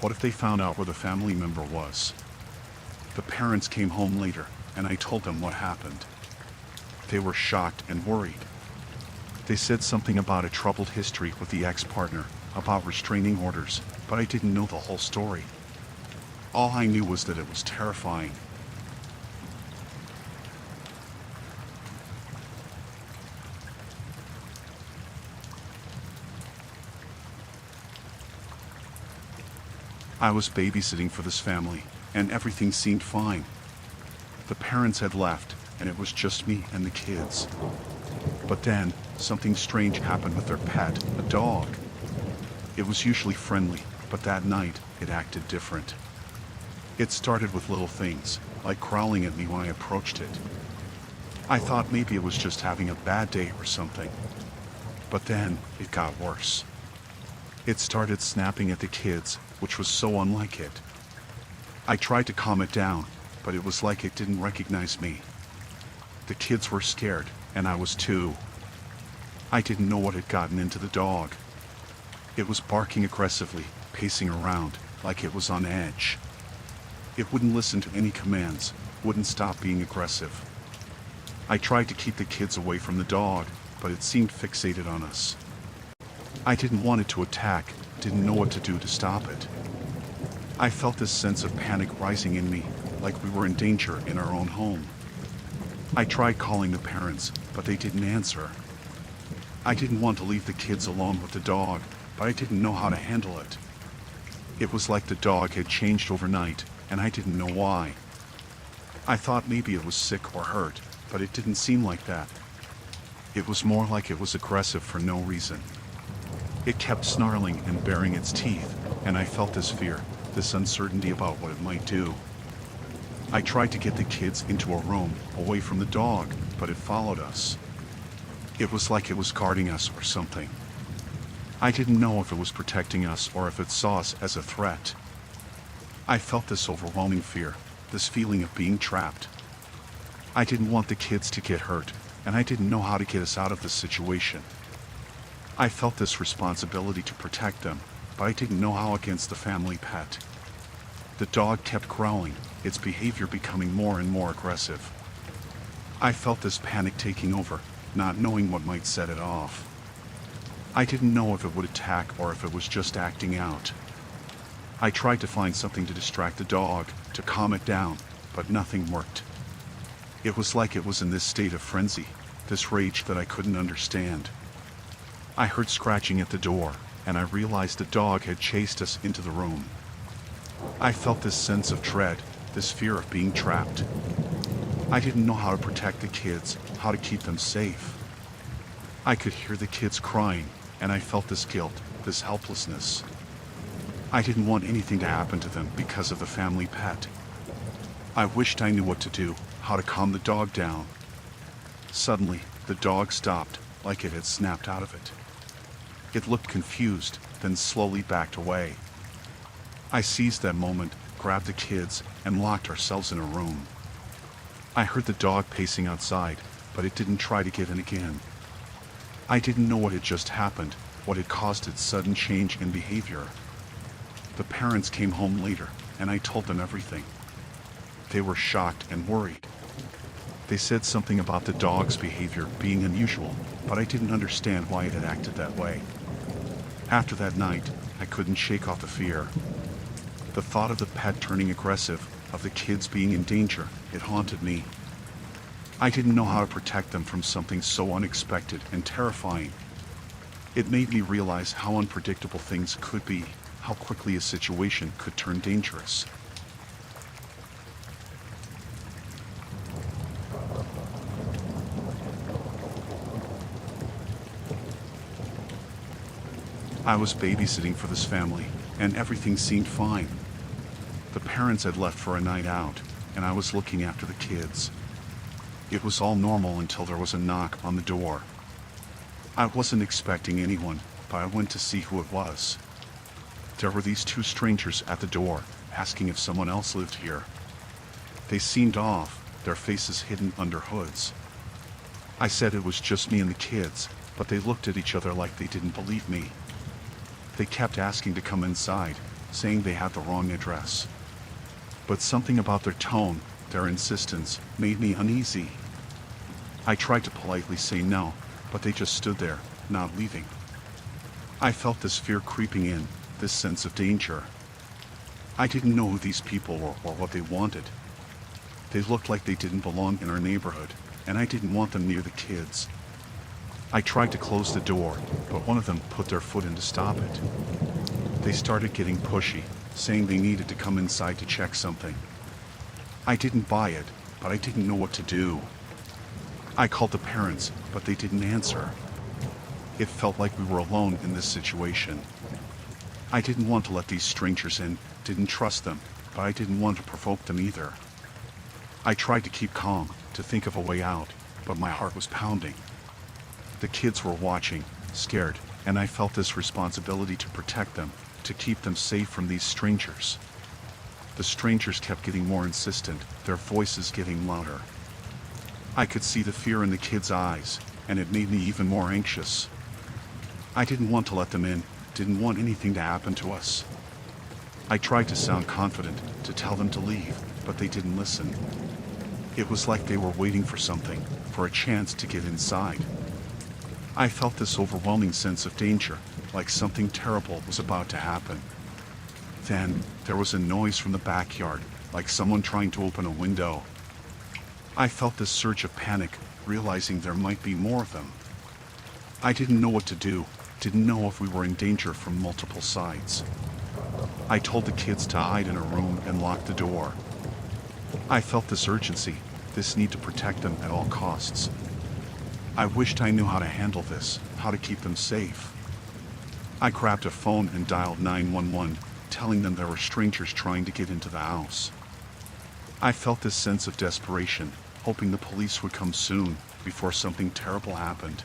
What if they found out where the family member was? The parents came home later, and I told them what happened. They were shocked and worried. They said something about a troubled history with the ex-partner, about restraining orders, but I didn't know the whole story. All I knew was that it was terrifying. I was babysitting for this family, and everything seemed fine. The parents had left, and it was just me and the kids. But then, something strange happened with their pet, a dog. It was usually friendly, but that night, it acted different. It started with little things, like growling at me when I approached it. I thought maybe it was just having a bad day or something. But then, it got worse. It started snapping at the kids, which was so unlike it. I tried to calm it down, but it was like it didn't recognize me. The kids were scared, and I was too. I didn't know what had gotten into the dog. It was barking aggressively, pacing around, like it was on edge. It wouldn't listen to any commands, wouldn't stop being aggressive. I tried to keep the kids away from the dog, but it seemed fixated on us. I didn't want it to attack, didn't know what to do to stop it. I felt this sense of panic rising in me, like we were in danger in our own home. I tried calling the parents, but they didn't answer. I didn't want to leave the kids alone with the dog, but I didn't know how to handle it. It was like the dog had changed overnight, and I didn't know why. I thought maybe it was sick or hurt, but it didn't seem like that. It was more like it was aggressive for no reason. It kept snarling and baring its teeth, and I felt this fear, this uncertainty about what it might do. I tried to get the kids into a room, away from the dog, but it followed us. It was like it was guarding us or something. I didn't know if it was protecting us or if it saw us as a threat. I felt this overwhelming fear, this feeling of being trapped. I didn't want the kids to get hurt, and I didn't know how to get us out of this situation. I felt this responsibility to protect them, but I didn't know how against the family pet. The dog kept growling, its behavior becoming more and more aggressive. I felt this panic taking over, not knowing what might set it off. I didn't know if it would attack or if it was just acting out. I tried to find something to distract the dog, to calm it down, but nothing worked. It was like it was in this state of frenzy, this rage that I couldn't understand. I heard scratching at the door, and I realized the dog had chased us into the room. I felt this sense of dread, this fear of being trapped. I didn't know how to protect the kids, how to keep them safe. I could hear the kids crying, and I felt this guilt, this helplessness. I didn't want anything to happen to them because of the family pet. I wished I knew what to do, how to calm the dog down. Suddenly, the dog stopped, like it had snapped out of it. It looked confused, then slowly backed away. I seized that moment, grabbed the kids, and locked ourselves in a room. I heard the dog pacing outside, but it didn't try to get in again. I didn't know what had just happened, what had caused its sudden change in behavior. The parents came home later, and I told them everything. They were shocked and worried. They said something about the dog's behavior being unusual, but I didn't understand why it had acted that way. After that night, I couldn't shake off the fear. The thought of the pet turning aggressive, of the kids being in danger, it haunted me. I didn't know how to protect them from something so unexpected and terrifying. It made me realize how unpredictable things could be, how quickly a situation could turn dangerous. I was babysitting for this family, and everything seemed fine. The parents had left for a night out, and I was looking after the kids. It was all normal until there was a knock on the door. I wasn't expecting anyone, but I went to see who it was. There were these two strangers at the door, asking if someone else lived here. They seemed off, their faces hidden under hoods. I said it was just me and the kids, but they looked at each other like they didn't believe me. They kept asking to come inside, saying they had the wrong address. But something about their tone, their insistence, made me uneasy. I tried to politely say no, but they just stood there, not leaving. I felt this fear creeping in, this sense of danger. I didn't know who these people were or what they wanted. They looked like they didn't belong in our neighborhood, and I didn't want them near the kids. I tried to close the door, but one of them put their foot in to stop it. They started getting pushy, saying they needed to come inside to check something. I didn't buy it, but I didn't know what to do. I called the parents, but they didn't answer. It felt like we were alone in this situation. I didn't want to let these strangers in, didn't trust them, but I didn't want to provoke them either. I tried to keep calm, to think of a way out, but my heart was pounding. The kids were watching, scared, and I felt this responsibility to protect them, to keep them safe from these strangers. The strangers kept getting more insistent, their voices getting louder. I could see the fear in the kids' eyes, and it made me even more anxious. I didn't want to let them in, didn't want anything to happen to us. I tried to sound confident, to tell them to leave, but they didn't listen. It was like they were waiting for something, for a chance to get inside. I felt this overwhelming sense of danger, like something terrible was about to happen. Then, there was a noise from the backyard, like someone trying to open a window. I felt this surge of panic, realizing there might be more of them. I didn't know what to do, didn't know if we were in danger from multiple sides. I told the kids to hide in a room and lock the door. I felt this urgency, this need to protect them at all costs. I wished I knew how to handle this, how to keep them safe. I grabbed a phone and dialed 911, telling them there were strangers trying to get into the house. I felt this sense of desperation, hoping the police would come soon, before something terrible happened.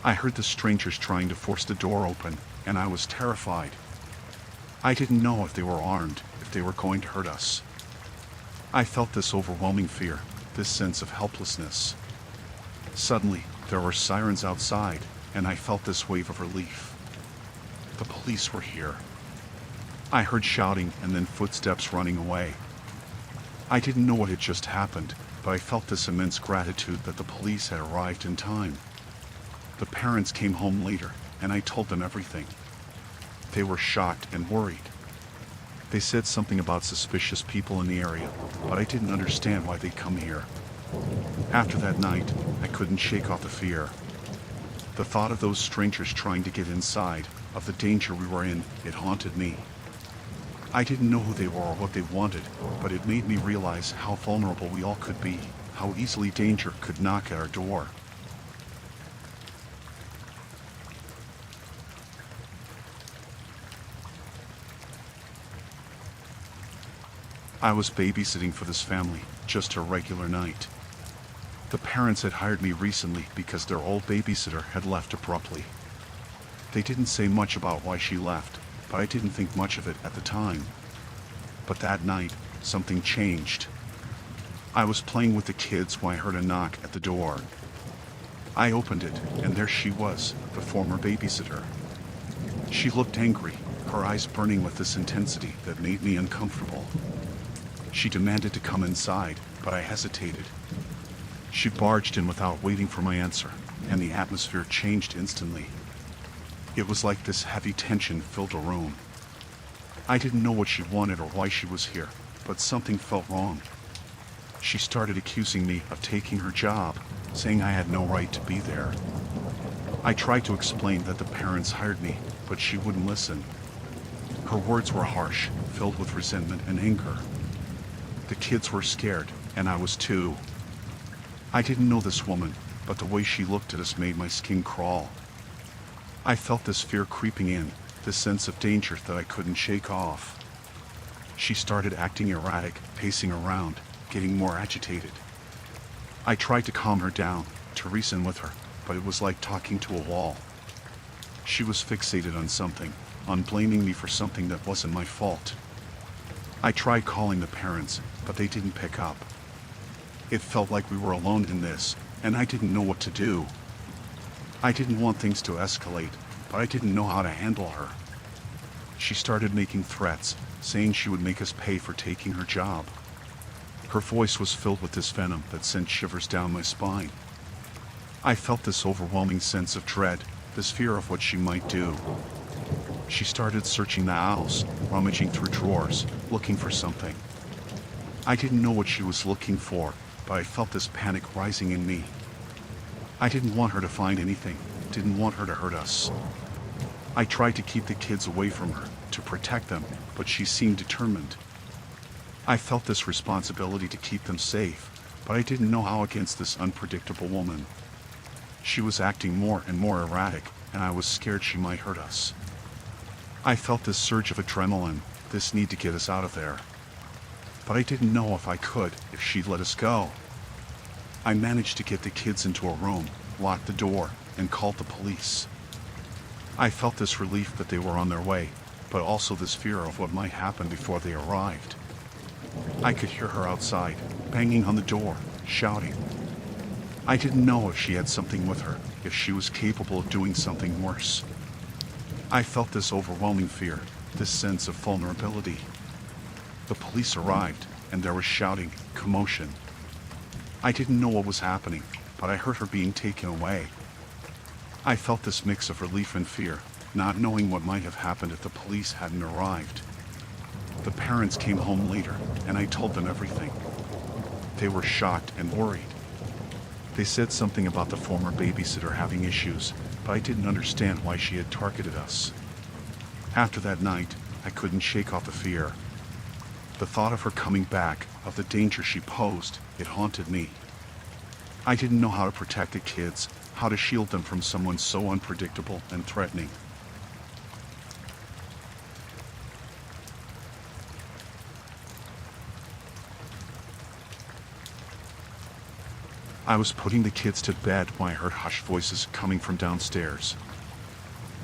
I heard the strangers trying to force the door open, and I was terrified. I didn't know if they were armed, if they were going to hurt us. I felt this overwhelming fear, this sense of helplessness. Suddenly, there were sirens outside, and I felt this wave of relief. The police were here. I heard shouting and then footsteps running away. I didn't know what had just happened, but I felt this immense gratitude that the police had arrived in time. The parents came home later, and I told them everything. They were shocked and worried. They said something about suspicious people in the area, but I didn't understand why they'd come here. After that night, I couldn't shake off the fear. The thought of those strangers trying to get inside, of the danger we were in, it haunted me. I didn't know who they were or what they wanted, but it made me realize how vulnerable we all could be, how easily danger could knock at our door. I was babysitting for this family, just a regular night. The parents had hired me recently because their old babysitter had left abruptly. They didn't say much about why she left, but I didn't think much of it at the time. But that night, something changed. I was playing with the kids when I heard a knock at the door. I opened it, and there she was, the former babysitter. She looked angry, her eyes burning with this intensity that made me uncomfortable. She demanded to come inside, but I hesitated. She barged in without waiting for my answer, and the atmosphere changed instantly. It was like this heavy tension filled the room. I didn't know what she wanted or why she was here, but something felt wrong. She started accusing me of taking her job, saying I had no right to be there. I tried to explain that the parents hired me, but she wouldn't listen. Her words were harsh, filled with resentment and anger. The kids were scared, and I was too. I didn't know this woman, but the way she looked at us made my skin crawl. I felt this fear creeping in, this sense of danger that I couldn't shake off. She started acting erratic, pacing around, getting more agitated. I tried to calm her down, to reason with her, but it was like talking to a wall. She was fixated on something, on blaming me for something that wasn't my fault. I tried calling the parents, but they didn't pick up. It felt like we were alone in this, and I didn't know what to do. I didn't want things to escalate, but I didn't know how to handle her. She started making threats, saying she would make us pay for taking her job. Her voice was filled with this venom that sent shivers down my spine. I felt this overwhelming sense of dread, this fear of what she might do. She started searching the house, rummaging through drawers, looking for something. I didn't know what she was looking for, but I felt this panic rising in me. I didn't want her to find anything, didn't want her to hurt us. I tried to keep the kids away from her, to protect them, but she seemed determined. I felt this responsibility to keep them safe, but I didn't know how against this unpredictable woman. She was acting more and more erratic, and I was scared she might hurt us. I felt this surge of adrenaline, this need to get us out of there. But I didn't know if I could, if she'd let us go. I managed to get the kids into a room, locked the door, and called the police. I felt this relief that they were on their way, but also this fear of what might happen before they arrived. I could hear her outside, banging on the door, shouting. I didn't know if she had something with her, if she was capable of doing something worse. I felt this overwhelming fear, this sense of vulnerability. The police arrived, and there was shouting, commotion. I didn't know what was happening, but I heard her being taken away. I felt this mix of relief and fear, not knowing what might have happened if the police hadn't arrived. The parents came home later, and I told them everything. They were shocked and worried. They said something about the former babysitter having issues, but I didn't understand why she had targeted us. After that night, I couldn't shake off the fear. The thought of her coming back, of the danger she posed, it haunted me. I didn't know how to protect the kids, how to shield them from someone so unpredictable and threatening. I was putting the kids to bed when I heard hushed voices coming from downstairs.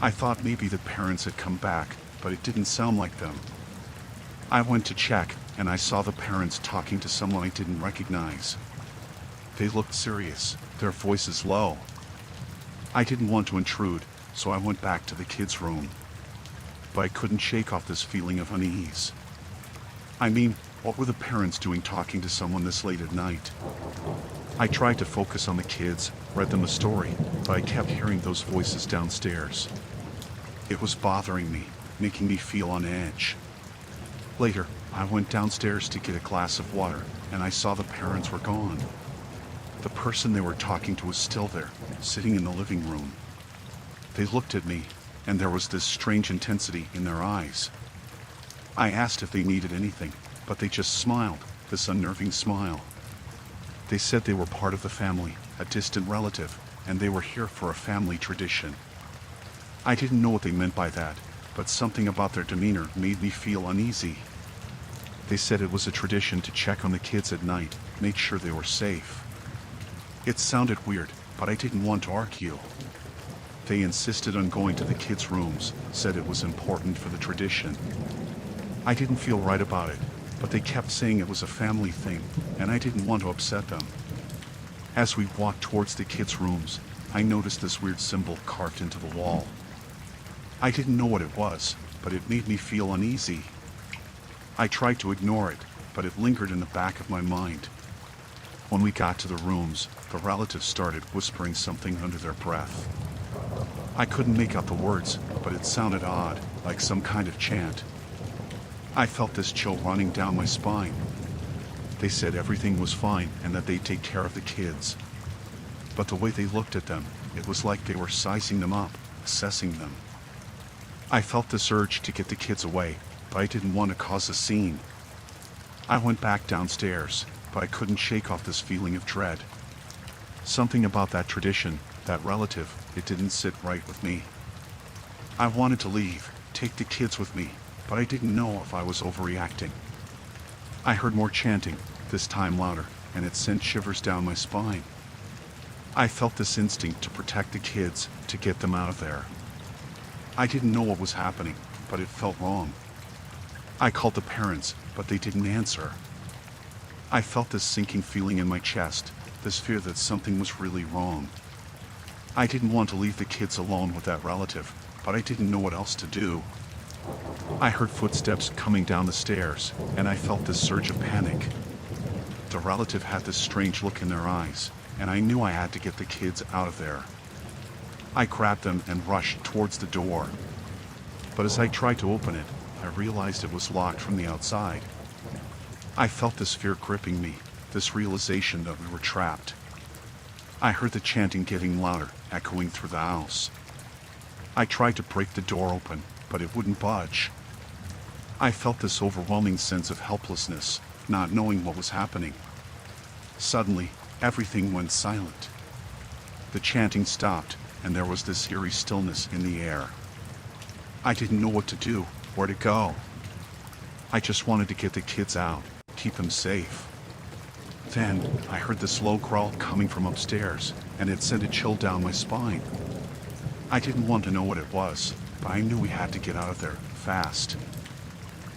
I thought maybe the parents had come back, but it didn't sound like them. I went to check, and I saw the parents talking to someone I didn't recognize. They looked serious, their voices low. I didn't want to intrude, so I went back to the kids' room. But I couldn't shake off this feeling of unease. I mean, what were the parents doing talking to someone this late at night? I tried to focus on the kids, read them a story, but I kept hearing those voices downstairs. It was bothering me, making me feel on edge. Later, I went downstairs to get a glass of water, and I saw the parents were gone. The person they were talking to was still there, sitting in the living room. They looked at me, and there was this strange intensity in their eyes. I asked if they needed anything, but they just smiled, this unnerving smile. They said they were part of the family, a distant relative, and they were here for a family tradition. I didn't know what they meant by that, but something about their demeanor made me feel uneasy. They said it was a tradition to check on the kids at night, make sure they were safe. It sounded weird, but I didn't want to argue. They insisted on going to the kids' rooms, said it was important for the tradition. I didn't feel right about it, but they kept saying it was a family thing, and I didn't want to upset them. As we walked towards the kids' rooms, I noticed this weird symbol carved into the wall. I didn't know what it was, but it made me feel uneasy. I tried to ignore it, but it lingered in the back of my mind. When we got to the rooms, the relatives started whispering something under their breath. I couldn't make out the words, but it sounded odd, like some kind of chant. I felt this chill running down my spine. They said everything was fine and that they'd take care of the kids. But the way they looked at them, it was like they were sizing them up, assessing them. I felt this urge to get the kids away, but I didn't want to cause a scene. I went back downstairs, but I couldn't shake off this feeling of dread. Something about that tradition, that relative, it didn't sit right with me. I wanted to leave, take the kids with me, but I didn't know if I was overreacting. I heard more chanting, this time louder, and it sent shivers down my spine. I felt this instinct to protect the kids, to get them out of there. I didn't know what was happening, but it felt wrong. I called the parents, but they didn't answer. I felt this sinking feeling in my chest, this fear that something was really wrong. I didn't want to leave the kids alone with that relative, but I didn't know what else to do. I heard footsteps coming down the stairs, and I felt this surge of panic. The relative had this strange look in their eyes, and I knew I had to get the kids out of there. I grabbed them and rushed towards the door. But as I tried to open it, I realized it was locked from the outside. I felt this fear gripping me, this realization that we were trapped. I heard the chanting getting louder, echoing through the house. I tried to break the door open, but it wouldn't budge. I felt this overwhelming sense of helplessness, not knowing what was happening. Suddenly, everything went silent. The chanting stopped, and there was this eerie stillness in the air. I didn't know what to do, where to go. I just wanted to get the kids out, keep them safe. Then, I heard this low growl coming from upstairs, and it sent a chill down my spine. I didn't want to know what it was, but I knew we had to get out of there fast.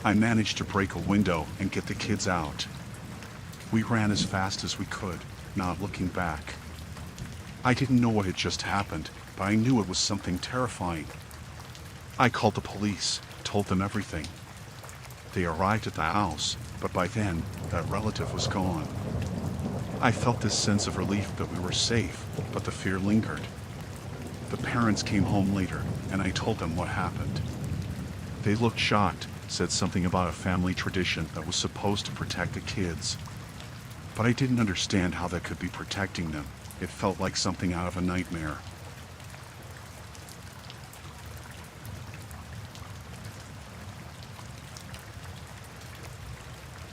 I managed to break a window and get the kids out. We ran as fast as we could, not looking back. I didn't know what had just happened, but I knew it was something terrifying. I called the police, told them everything. They arrived at the house, but by then, that relative was gone. I felt this sense of relief that we were safe, but the fear lingered. The parents came home later, and I told them what happened. They looked shocked, said something about a family tradition that was supposed to protect the kids. But I didn't understand how that could be protecting them. It felt like something out of a nightmare.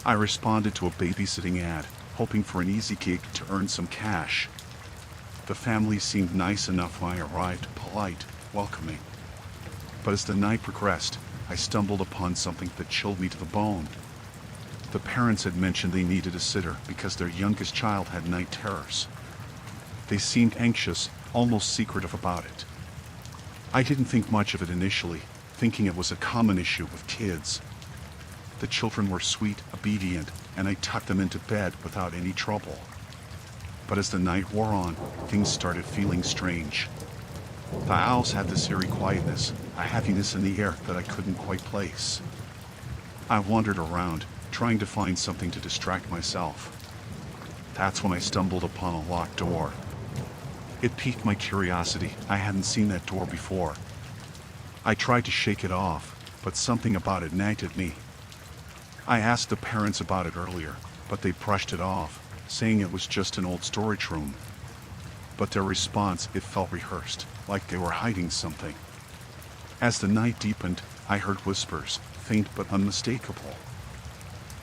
I responded to a babysitting ad, hoping for an easy gig to earn some cash. The family seemed nice enough when I arrived, polite, welcoming. But as the night progressed, I stumbled upon something that chilled me to the bone. The parents had mentioned they needed a sitter because their youngest child had night terrors. They seemed anxious, almost secretive about it. I didn't think much of it initially, thinking it was a common issue with kids. The children were sweet, obedient, and I tucked them into bed without any trouble. But as the night wore on, things started feeling strange. The house had this eerie quietness, a heaviness in the air that I couldn't quite place. I wandered around, trying to find something to distract myself. That's when I stumbled upon a locked door. It piqued my curiosity. I hadn't seen that door before. I tried to shake it off, but something about it nagged at me. I asked the parents about it earlier, but they brushed it off, saying it was just an old storage room. But their response, it felt rehearsed, like they were hiding something. As the night deepened, I heard whispers, faint but unmistakable.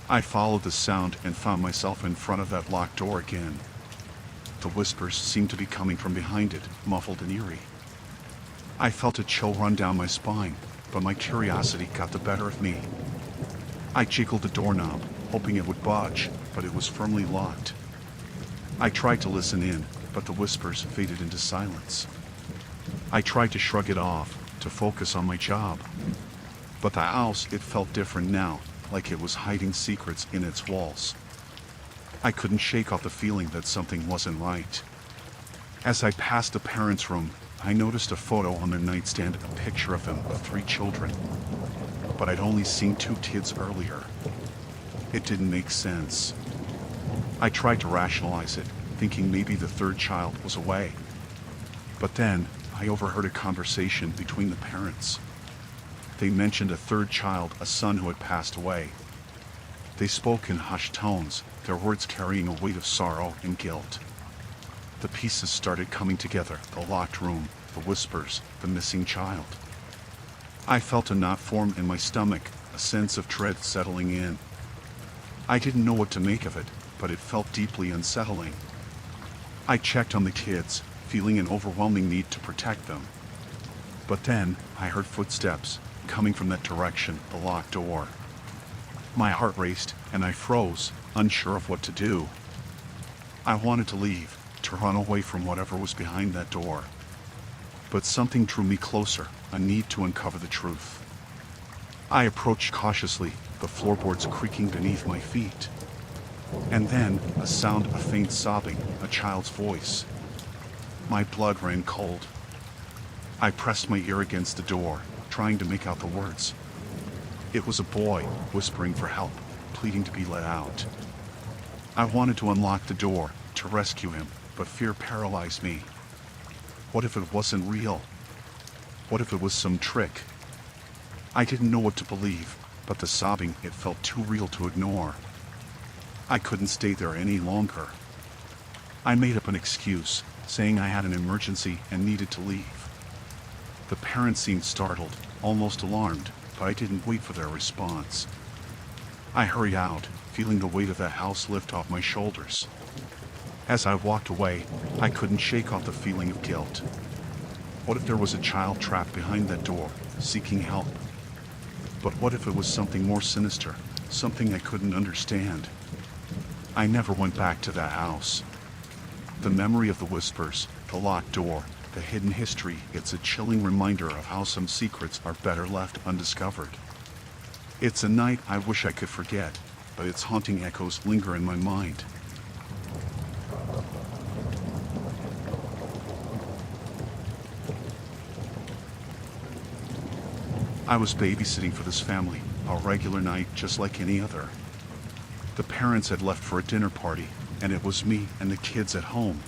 I followed the sound and found myself in front of that locked door again. The whispers seemed to be coming from behind it, muffled and eerie. I felt a chill run down my spine, but my curiosity got the better of me. I jiggled the doorknob, hoping it would budge, but it was firmly locked. I tried to listen in, but the whispers faded into silence. I tried to shrug it off, to focus on my job. But the house, it felt different now, like it was hiding secrets in its walls. I couldn't shake off the feeling that something wasn't right. As I passed the parents' room, I noticed a photo on their nightstand, a picture of them with 3 children. But I'd only seen 2 kids earlier. It didn't make sense. I tried to rationalize it, thinking maybe the 3rd child was away. But then, I overheard a conversation between the parents. They mentioned a 3rd child, a son who had passed away. They spoke in hushed tones, their words carrying a weight of sorrow and guilt. The pieces started coming together, the locked room, the whispers, the missing child. I felt a knot form in my stomach, a sense of dread settling in. I didn't know what to make of it, but it felt deeply unsettling. I checked on the kids, feeling an overwhelming need to protect them. But then, I heard footsteps, coming from that direction, the locked door. My heart raced, and I froze, unsure of what to do. I wanted to leave, to run away from whatever was behind that door. But something drew me closer, a need to uncover the truth. I approached cautiously, the floorboards creaking beneath my feet. And then, a sound of faint sobbing, a child's voice. My blood ran cold. I pressed my ear against the door, trying to make out the words. It was a boy, whispering for help, pleading to be let out. I wanted to unlock the door, to rescue him, but fear paralyzed me. What if it wasn't real? What if it was some trick? I didn't know what to believe, but the sobbing, it felt too real to ignore. I couldn't stay there any longer. I made up an excuse, saying I had an emergency and needed to leave. The parents seemed startled, almost alarmed, but I didn't wait for their response. I hurried out, feeling the weight of that house lift off my shoulders. As I walked away, I couldn't shake off the feeling of guilt. What if there was a child trapped behind that door, seeking help? But what if it was something more sinister, something I couldn't understand? I never went back to that house. The memory of the whispers, the locked door, the hidden history. It's a chilling reminder of how some secrets are better left undiscovered. It's a night I wish I could forget, but its haunting echoes linger in my mind. I was babysitting for this family, a regular night just like any other. The parents had left for a dinner party, and it was me and the kids at home.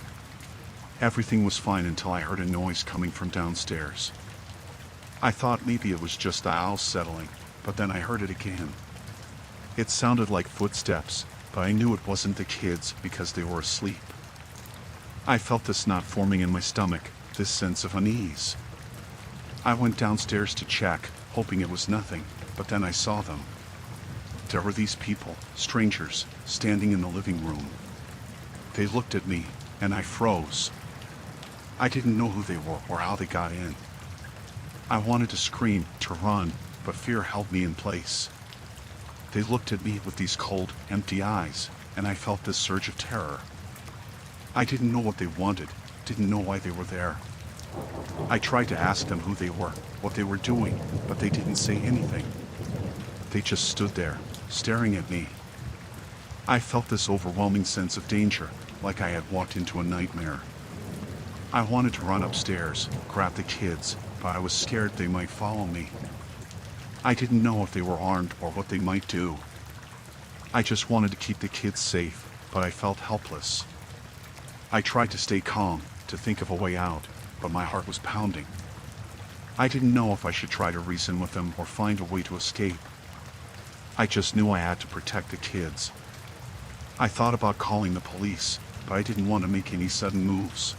Everything was fine until I heard a noise coming from downstairs. I thought maybe it was just the house settling, but then I heard it again. It sounded like footsteps, but I knew it wasn't the kids because they were asleep. I felt this knot forming in my stomach, this sense of unease. I went downstairs to check, hoping it was nothing, but then I saw them. There were these people, strangers, standing in the living room. They looked at me, and I froze. I didn't know who they were or how they got in. I wanted to scream, to run, but fear held me in place. They looked at me with these cold, empty eyes, and I felt this surge of terror. I didn't know what they wanted, didn't know why they were there. I tried to ask them who they were, what they were doing, but they didn't say anything. They just stood there, staring at me. I felt this overwhelming sense of danger, like I had walked into a nightmare. I wanted to run upstairs, grab the kids, but I was scared they might follow me. I didn't know if they were armed or what they might do. I just wanted to keep the kids safe, but I felt helpless. I tried to stay calm, to think of a way out, but my heart was pounding. I didn't know if I should try to reason with them or find a way to escape. I just knew I had to protect the kids. I thought about calling the police, but I didn't want to make any sudden moves.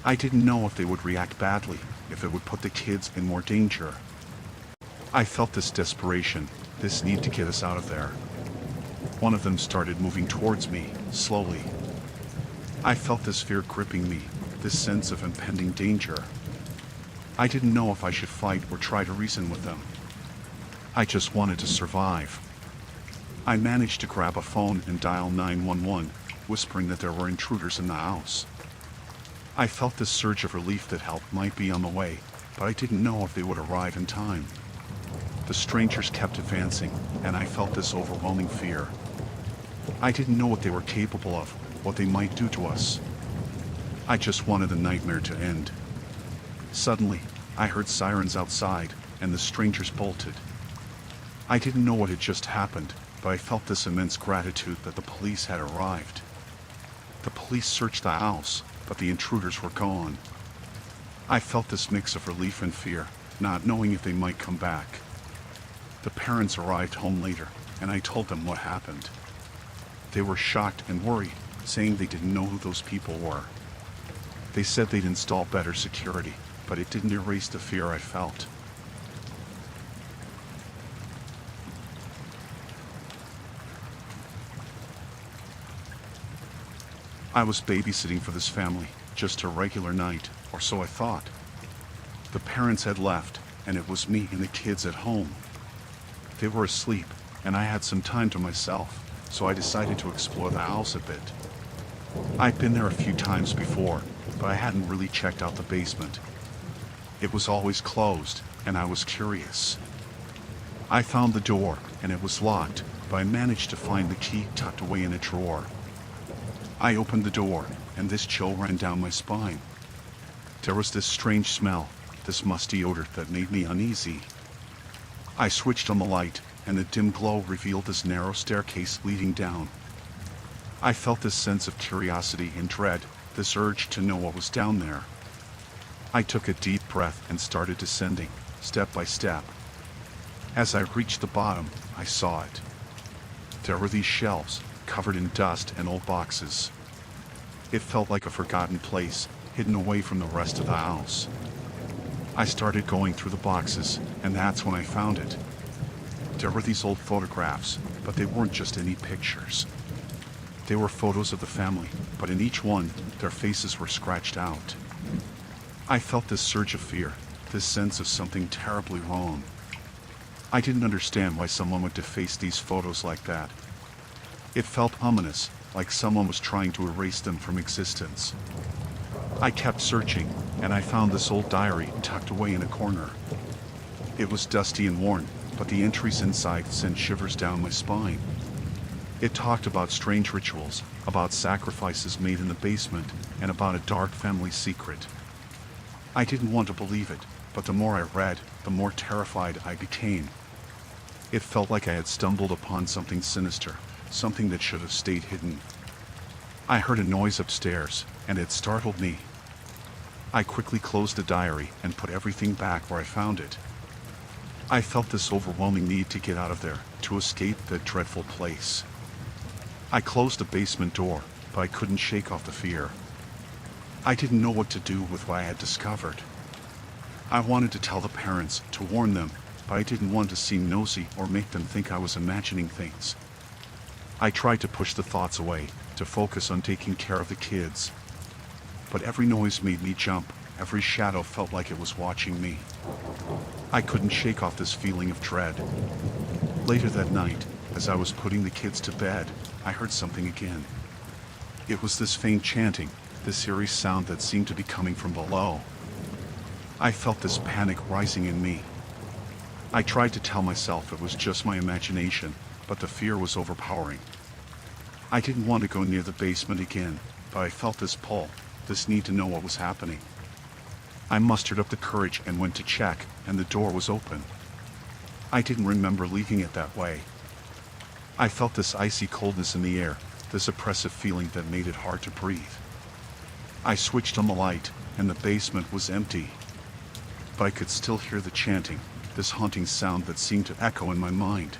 I didn't know if they would react badly, if it would put the kids in more danger. I felt this desperation, this need to get us out of there. One of them started moving towards me, slowly. I felt this fear gripping me, this sense of impending danger. I didn't know if I should fight or try to reason with them. I just wanted to survive. I managed to grab a phone and dial 911, whispering that there were intruders in the house. I felt this surge of relief that help might be on the way, but I didn't know if they would arrive in time. The strangers kept advancing, and I felt this overwhelming fear. I didn't know what they were capable of, what they might do to us. I just wanted the nightmare to end. Suddenly, I heard sirens outside, and the strangers bolted. I didn't know what had just happened, but I felt this immense gratitude that the police had arrived. The police searched the house, but the intruders were gone. I felt this mix of relief and fear, not knowing if they might come back. The parents arrived home later, and I told them what happened. They were shocked and worried, saying they didn't know who those people were. They said they'd install better security, but it didn't erase the fear I felt. I was babysitting for this family, just a regular night, or so I thought. The parents had left, and it was me and the kids at home. They were asleep, and I had some time to myself, so I decided to explore the house a bit. I'd been there a few times before, but I hadn't really checked out the basement. It was always closed, and I was curious. I found the door, and it was locked, but I managed to find the key tucked away in a drawer. I opened the door, and this chill ran down my spine. There was this strange smell, this musty odor that made me uneasy. I switched on the light, and the dim glow revealed this narrow staircase leading down. I felt this sense of curiosity and dread, this urge to know what was down there. I took a deep breath and started descending, step by step. As I reached the bottom, I saw it. There were these shelves, covered in dust and old boxes. It felt like a forgotten place, hidden away from the rest of the house. I started going through the boxes, and that's when I found it. There were these old photographs, but they weren't just any pictures. They were photos of the family, but in each one, their faces were scratched out. I felt this surge of fear, this sense of something terribly wrong. I didn't understand why someone would deface these photos like that. It felt ominous, like someone was trying to erase them from existence. I kept searching, and I found this old diary tucked away in a corner. It was dusty and worn, but the entries inside sent shivers down my spine. It talked about strange rituals, about sacrifices made in the basement, and about a dark family secret. I didn't want to believe it, but the more I read, the more terrified I became. It felt like I had stumbled upon something sinister, something that should have stayed hidden. I heard a noise upstairs, and it startled me. I quickly closed the diary and put everything back where I found it. I felt this overwhelming need to get out of there, to escape that dreadful place. I closed the basement door, but I couldn't shake off the fear. I didn't know what to do with what I had discovered. I wanted to tell the parents, to warn them, but I didn't want to seem nosy or make them think I was imagining things. I tried to push the thoughts away, to focus on taking care of the kids. But every noise made me jump, every shadow felt like it was watching me. I couldn't shake off this feeling of dread. Later that night, as I was putting the kids to bed, I heard something again. It was this faint chanting, this eerie sound that seemed to be coming from below. I felt this panic rising in me. I tried to tell myself it was just my imagination, but the fear was overpowering. I didn't want to go near the basement again, but I felt this pull, this need to know what was happening. I mustered up the courage and went to check, and the door was open. I didn't remember leaving it that way. I felt this icy coldness in the air, this oppressive feeling that made it hard to breathe. I switched on the light, and the basement was empty. But I could still hear the chanting, this haunting sound that seemed to echo in my mind.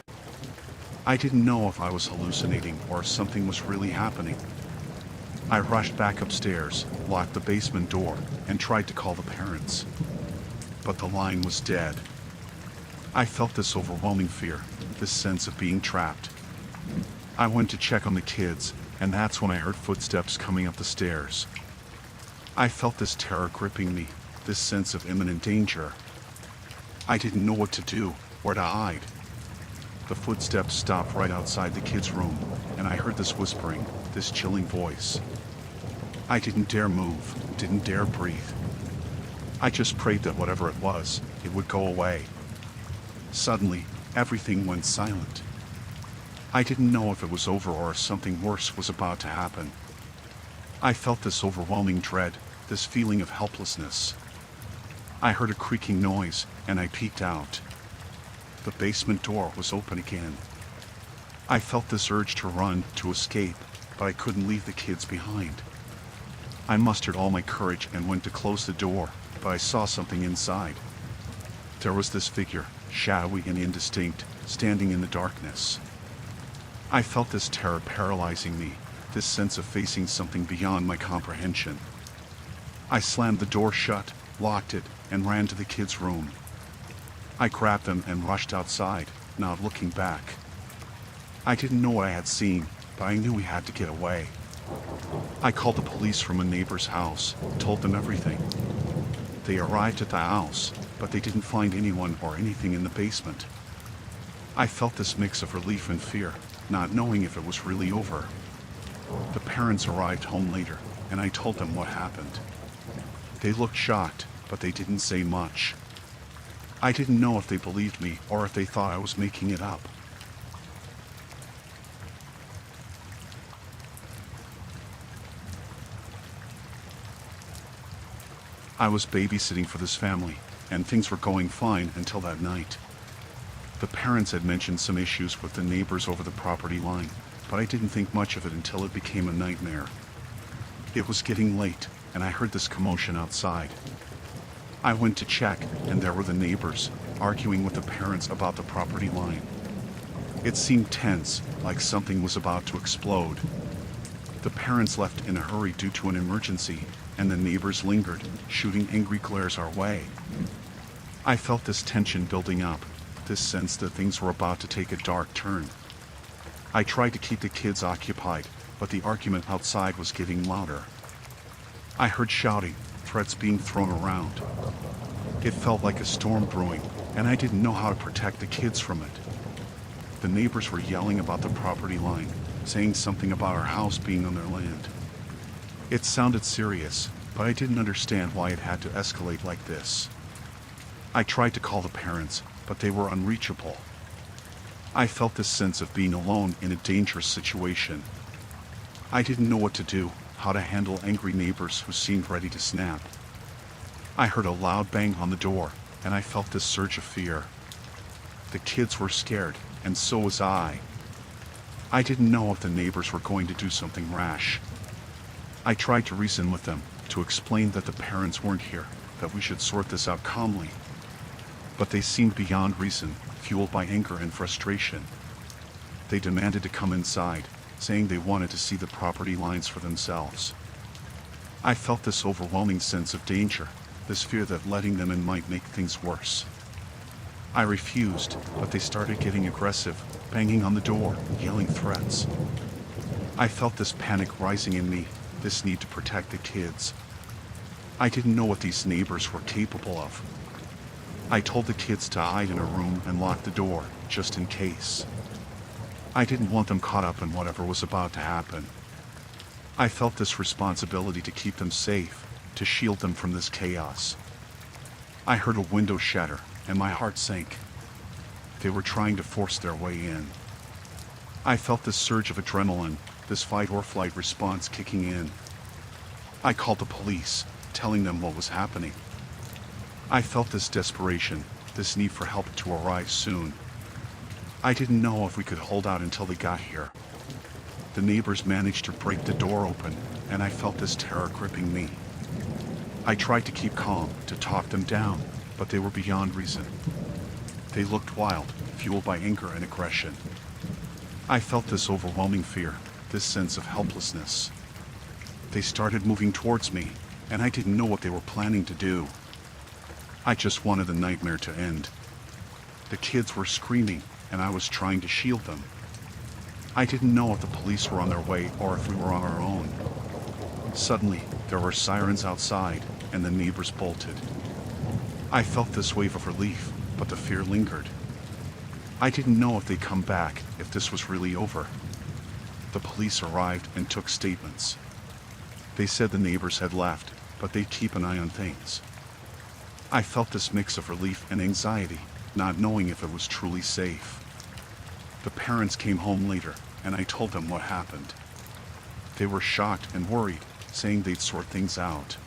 I didn't know if I was hallucinating or if something was really happening. I rushed back upstairs, locked the basement door, and tried to call the parents. But the line was dead. I felt this overwhelming fear, this sense of being trapped. I went to check on the kids, and that's when I heard footsteps coming up the stairs. I felt this terror gripping me, this sense of imminent danger. I didn't know what to do, where to hide. The footsteps stopped right outside the kids' room, and I heard this whispering, this chilling voice. I didn't dare move, didn't dare breathe. I just prayed that whatever it was, it would go away. Suddenly, everything went silent. I didn't know if it was over or if something worse was about to happen. I felt this overwhelming dread, this feeling of helplessness. I heard a creaking noise, and I peeked out. The basement door was open again. I felt this urge to run, to escape, but I couldn't leave the kids behind. I mustered all my courage and went to close the door, but I saw something inside. There was this figure, shadowy and indistinct, standing in the darkness. I felt this terror paralyzing me, this sense of facing something beyond my comprehension. I slammed the door shut, locked it, and ran to the kids' room. I grabbed them and rushed outside, not looking back. I didn't know what I had seen, but I knew we had to get away. I called the police from a neighbor's house, told them everything. They arrived at the house, but they didn't find anyone or anything in the basement. I felt this mix of relief and fear, not knowing if it was really over. The parents arrived home later, and I told them what happened. They looked shocked, but they didn't say much. I didn't know if they believed me or if they thought I was making it up. I was babysitting for this family, and things were going fine until that night. The parents had mentioned some issues with the neighbors over the property line, but I didn't think much of it until it became a nightmare. It was getting late, and I heard this commotion outside. I went to check, and there were the neighbors, arguing with the parents about the property line. It seemed tense, like something was about to explode. The parents left in a hurry due to an emergency, and the neighbors lingered, shooting angry glares our way. I felt this tension building up, this sense that things were about to take a dark turn. I tried to keep the kids occupied, but the argument outside was getting louder. I heard shouting, threats being thrown around. It felt like a storm brewing, and I didn't know how to protect the kids from it. The neighbors were yelling about the property line, saying something about our house being on their land. It sounded serious, but I didn't understand why it had to escalate like this. I tried to call the parents, but they were unreachable. I felt this sense of being alone in a dangerous situation. I didn't know what to do, how to handle angry neighbors who seemed ready to snap. I heard a loud bang on the door, and I felt this surge of fear. The kids were scared, and so was I. I didn't know if the neighbors were going to do something rash. I tried to reason with them, to explain that the parents weren't here, that we should sort this out calmly. But they seemed beyond reason, fueled by anger and frustration. They demanded to come inside, saying they wanted to see the property lines for themselves. I felt this overwhelming sense of danger, this fear that letting them in might make things worse. I refused, but they started getting aggressive, banging on the door, yelling threats. I felt this panic rising in me, this need to protect the kids. I didn't know what these neighbors were capable of. I told the kids to hide in a room and lock the door, just in case. I didn't want them caught up in whatever was about to happen. I felt this responsibility to keep them safe, to shield them from this chaos. I heard a window shatter, and my heart sank. They were trying to force their way in. I felt this surge of adrenaline, this fight or flight response kicking in. I called the police, telling them what was happening. I felt this desperation, this need for help to arrive soon. I didn't know if we could hold out until they got here. The neighbors managed to break the door open, and I felt this terror gripping me. I tried to keep calm, to talk them down, but they were beyond reason. They looked wild, fueled by anger and aggression. I felt this overwhelming fear, this sense of helplessness. They started moving towards me, and I didn't know what they were planning to do. I just wanted the nightmare to end. The kids were screaming, and I was trying to shield them. I didn't know if the police were on their way or if we were on our own. Suddenly, there were sirens outside, and the neighbors bolted. I felt this wave of relief, but the fear lingered. I didn't know if they'd come back, if this was really over. The police arrived and took statements. They said the neighbors had left, but they'd keep an eye on things. I felt this mix of relief and anxiety, not knowing if it was truly safe. The parents came home later, and I told them what happened. They were shocked and worried, saying they'd sort things out.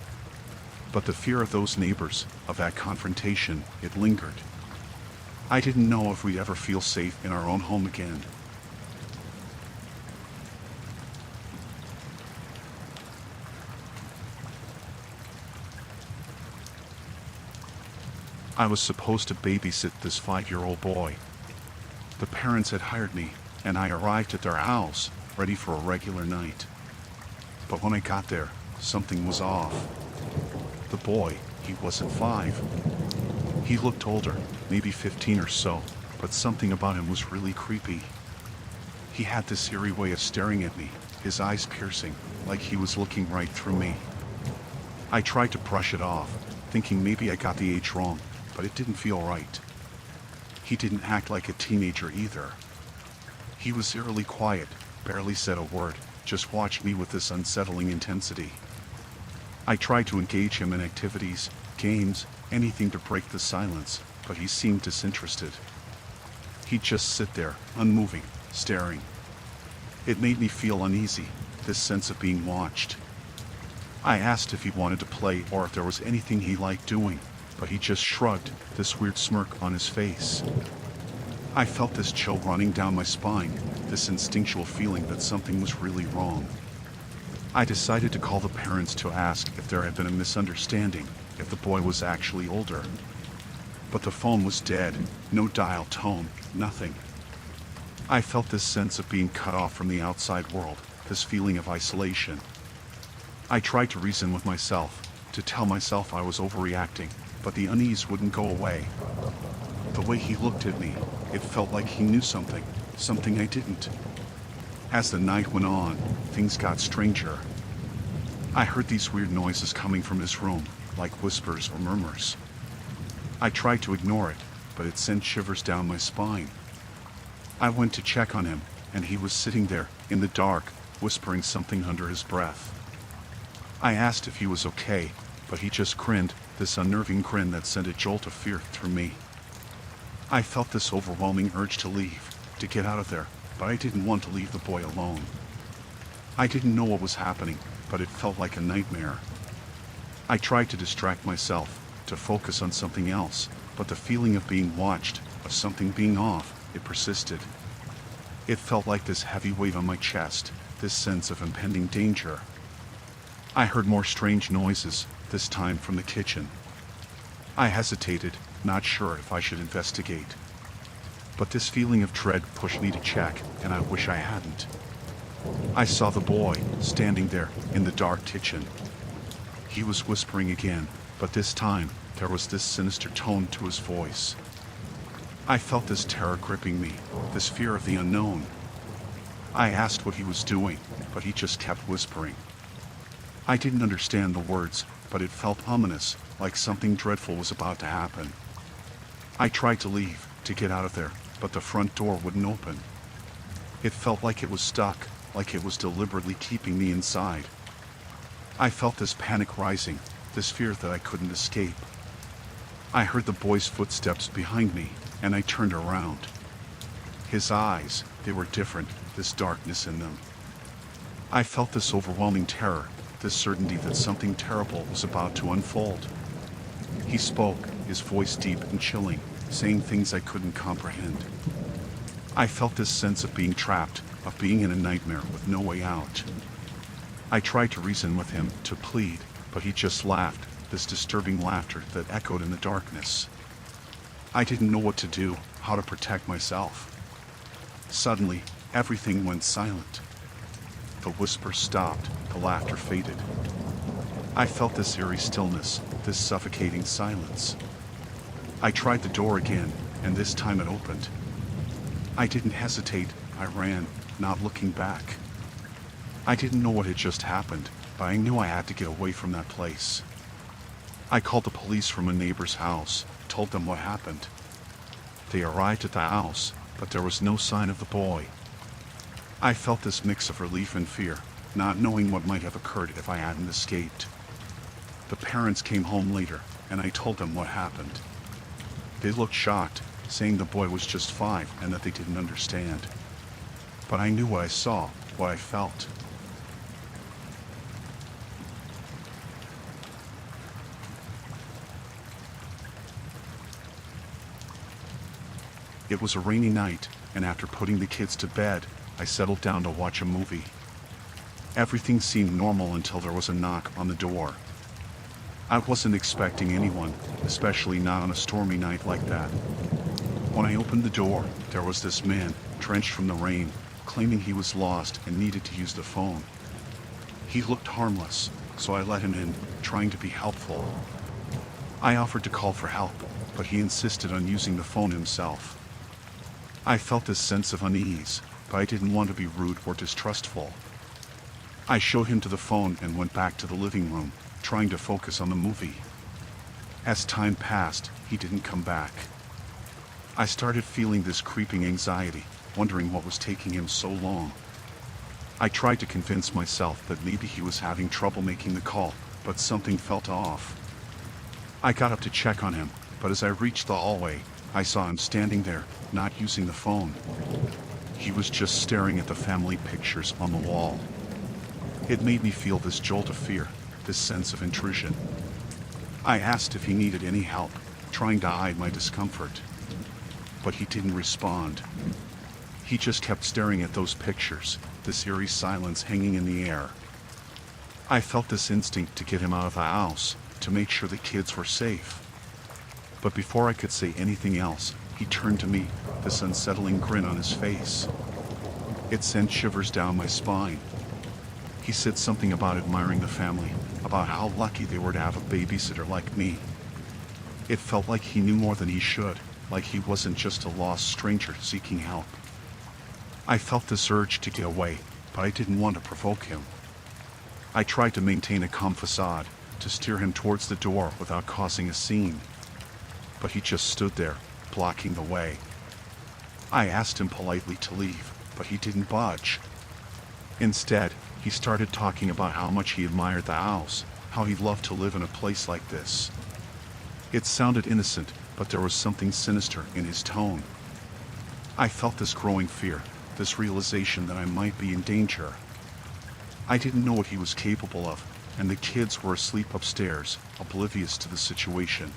But the fear of those neighbors, of that confrontation, it lingered. I didn't know if we'd ever feel safe in our own home again. I was supposed to babysit this 5-year-old boy. The parents had hired me, and I arrived at their house, ready for a regular night. But when I got there, something was off. The boy, he wasn't 5. He looked older, maybe 15 or so, but something about him was really creepy. He had this eerie way of staring at me, his eyes piercing, like he was looking right through me. I tried to brush it off, thinking maybe I got the age wrong, but it didn't feel right. He didn't act like a teenager either. He was eerily quiet, barely said a word, just watched me with this unsettling intensity. I tried to engage him in activities, games, anything to break the silence, but he seemed disinterested. He'd just sit there, unmoving, staring. It made me feel uneasy, this sense of being watched. I asked if he wanted to play or if there was anything he liked doing, but he just shrugged, this weird smirk on his face. I felt this chill running down my spine, this instinctual feeling that something was really wrong. I decided to call the parents to ask if there had been a misunderstanding, if the boy was actually older. But the phone was dead, no dial tone, nothing. I felt this sense of being cut off from the outside world, this feeling of isolation. I tried to reason with myself, to tell myself I was overreacting, but the unease wouldn't go away. The way he looked at me, it felt like he knew something, something I didn't. As the night went on, things got stranger. I heard these weird noises coming from his room, like whispers or murmurs. I tried to ignore it, but it sent shivers down my spine. I went to check on him, and he was sitting there, in the dark, whispering something under his breath. I asked if he was okay, but he just grinned, this unnerving grin that sent a jolt of fear through me. I felt this overwhelming urge to leave, to get out of there, but I didn't want to leave the boy alone. I didn't know what was happening, but it felt like a nightmare. I tried to distract myself, to focus on something else, but the feeling of being watched, of something being off, it persisted. It felt like this heavy weight on my chest, this sense of impending danger. I heard more strange noises, this time from the kitchen. I hesitated, not sure if I should investigate. But this feeling of dread pushed me to check, and I wish I hadn't. I saw the boy, standing there, in the dark kitchen. He was whispering again, but this time, there was this sinister tone to his voice. I felt this terror gripping me, this fear of the unknown. I asked what he was doing, but he just kept whispering. I didn't understand the words, but it felt ominous, like something dreadful was about to happen. I tried to leave, to get out of there, but the front door wouldn't open. It felt like it was stuck, like it was deliberately keeping me inside. I felt this panic rising, this fear that I couldn't escape. I heard the boy's footsteps behind me, and I turned around. His eyes, they were different, this darkness in them. I felt this overwhelming terror, this certainty that something terrible was about to unfold. He spoke, his voice deep and chilling, saying things I couldn't comprehend. I felt this sense of being trapped, of being in a nightmare with no way out. I tried to reason with him, to plead, but he just laughed, this disturbing laughter that echoed in the darkness. I didn't know what to do, how to protect myself. Suddenly, everything went silent. The whispers stopped, the laughter faded. I felt this eerie stillness, this suffocating silence. I tried the door again, and this time it opened. I didn't hesitate, I ran, not looking back. I didn't know what had just happened, but I knew I had to get away from that place. I called the police from a neighbor's house, told them what happened. They arrived at the house, but there was no sign of the boy. I felt this mix of relief and fear, not knowing what might have occurred if I hadn't escaped. The parents came home later, and I told them what happened. They looked shocked, saying the boy was just 5 and that they didn't understand. But I knew what I saw, what I felt. It was a rainy night, and after putting the kids to bed, I settled down to watch a movie. Everything seemed normal until there was a knock on the door. I wasn't expecting anyone, especially not on a stormy night like that. When I opened the door, there was this man, drenched from the rain, claiming he was lost and needed to use the phone. He looked harmless, so I let him in, trying to be helpful. I offered to call for help, but he insisted on using the phone himself. I felt this sense of unease, but I didn't want to be rude or distrustful. I showed him to the phone and went back to the living room, trying to focus on the movie. As time passed, he didn't come back. I started feeling this creeping anxiety, wondering what was taking him so long. I tried to convince myself that maybe he was having trouble making the call, but something felt off. I got up to check on him, but as I reached the hallway, I saw him standing there, not using the phone. He was just staring at the family pictures on the wall. It made me feel this jolt of fear, this sense of intrusion. I asked if he needed any help, trying to hide my discomfort. But he didn't respond. He just kept staring at those pictures, this eerie silence hanging in the air. I felt this instinct to get him out of the house, to make sure the kids were safe. But before I could say anything else, he turned to me, this unsettling grin on his face. It sent shivers down my spine. He said something about admiring the family, about how lucky they were to have a babysitter like me. It felt like he knew more than he should, like he wasn't just a lost stranger seeking help. I felt this urge to get away, but I didn't want to provoke him. I tried to maintain a calm facade, to steer him towards the door without causing a scene. But he just stood there, blocking the way. I asked him politely to leave, but he didn't budge. Instead, He started talking about how much he admired the house, how he loved to live in a place like this. It sounded innocent, but there was something sinister in his tone. I felt this growing fear, this realization that I might be in danger. I didn't know what he was capable of, and the kids were asleep upstairs, oblivious to the situation.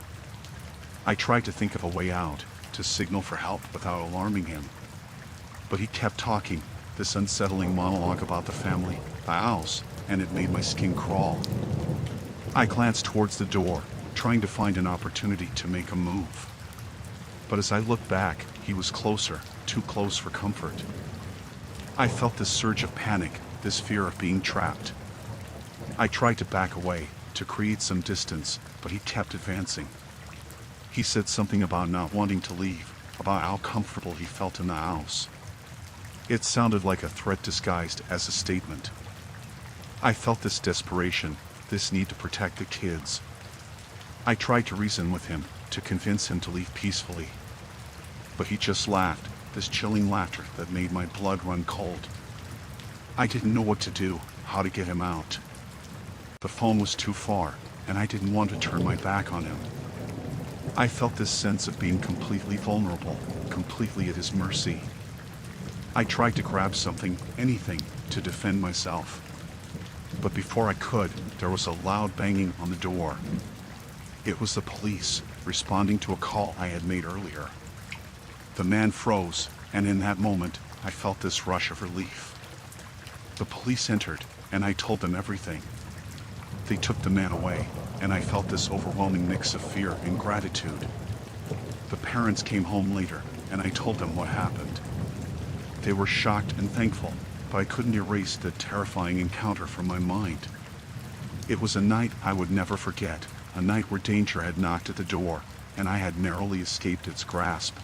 I tried to think of a way out, to signal for help without alarming him. But he kept talking, this unsettling monologue about the family, the house, and it made my skin crawl. I glanced towards the door, trying to find an opportunity to make a move. But as I looked back, he was closer, too close for comfort. I felt this surge of panic, this fear of being trapped. I tried to back away, to create some distance, but he kept advancing. He said something about not wanting to leave, about how comfortable he felt in the house. It sounded like a threat disguised as a statement. I felt this desperation, this need to protect the kids. I tried to reason with him, to convince him to leave peacefully. But he just laughed, this chilling laughter that made my blood run cold. I didn't know what to do, how to get him out. The phone was too far, and I didn't want to turn my back on him. I felt this sense of being completely vulnerable, completely at his mercy. I tried to grab something, anything, to defend myself. But before I could, there was a loud banging on the door. It was the police, responding to a call I had made earlier. The man froze, and in that moment, I felt this rush of relief. The police entered, and I told them everything. They took the man away, and I felt this overwhelming mix of fear and gratitude. The parents came home later, and I told them what happened. They were shocked and thankful, but I couldn't erase the terrifying encounter from my mind. It was a night I would never forget, a night where danger had knocked at the door, and I had narrowly escaped its grasp.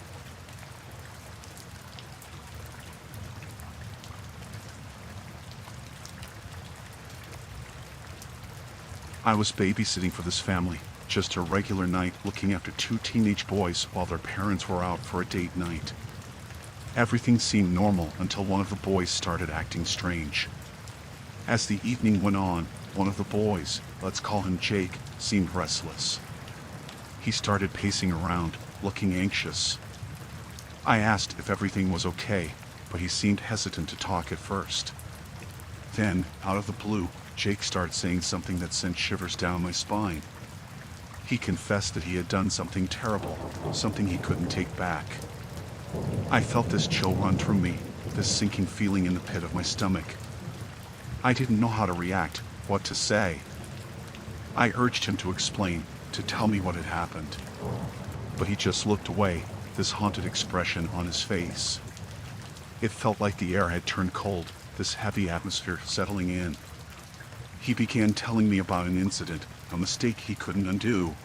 I was babysitting for this family, just a regular night looking after two teenage boys while their parents were out for a date night. Everything seemed normal until one of the boys started acting strange. As the evening went on, one of the boys, let's call him Jake, seemed restless. He started pacing around, looking anxious. I asked if everything was okay, but he seemed hesitant to talk at first. Then, out of the blue, Jake started saying something that sent shivers down my spine. He confessed that he had done something terrible, something he couldn't take back. I felt this chill run through me, this sinking feeling in the pit of my stomach. I didn't know how to react, what to say. I urged him to explain, to tell me what had happened. But he just looked away, this haunted expression on his face. It felt like the air had turned cold, this heavy atmosphere settling in. He began telling me about an incident, a mistake he couldn't undo.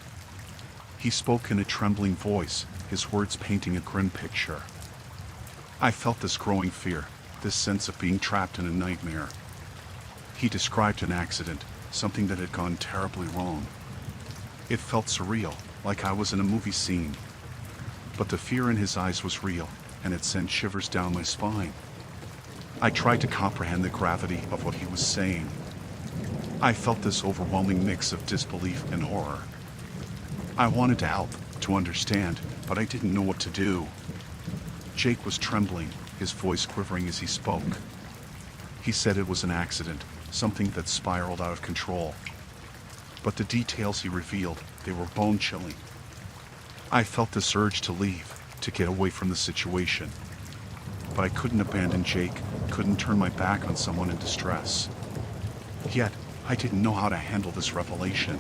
He spoke in a trembling voice, his words painting a grim picture. I felt this growing fear, this sense of being trapped in a nightmare. He described an accident, something that had gone terribly wrong. It felt surreal, like I was in a movie scene. But the fear in his eyes was real, and it sent shivers down my spine. I tried to comprehend the gravity of what he was saying. I felt this overwhelming mix of disbelief and horror. I wanted to help, to understand, but I didn't know what to do. Jake was trembling, his voice quivering as he spoke. He said it was an accident, something that spiraled out of control. But the details he revealed, they were bone-chilling. I felt this urge to leave, to get away from the situation. But I couldn't abandon Jake, couldn't turn my back on someone in distress. Yet, I didn't know how to handle this revelation.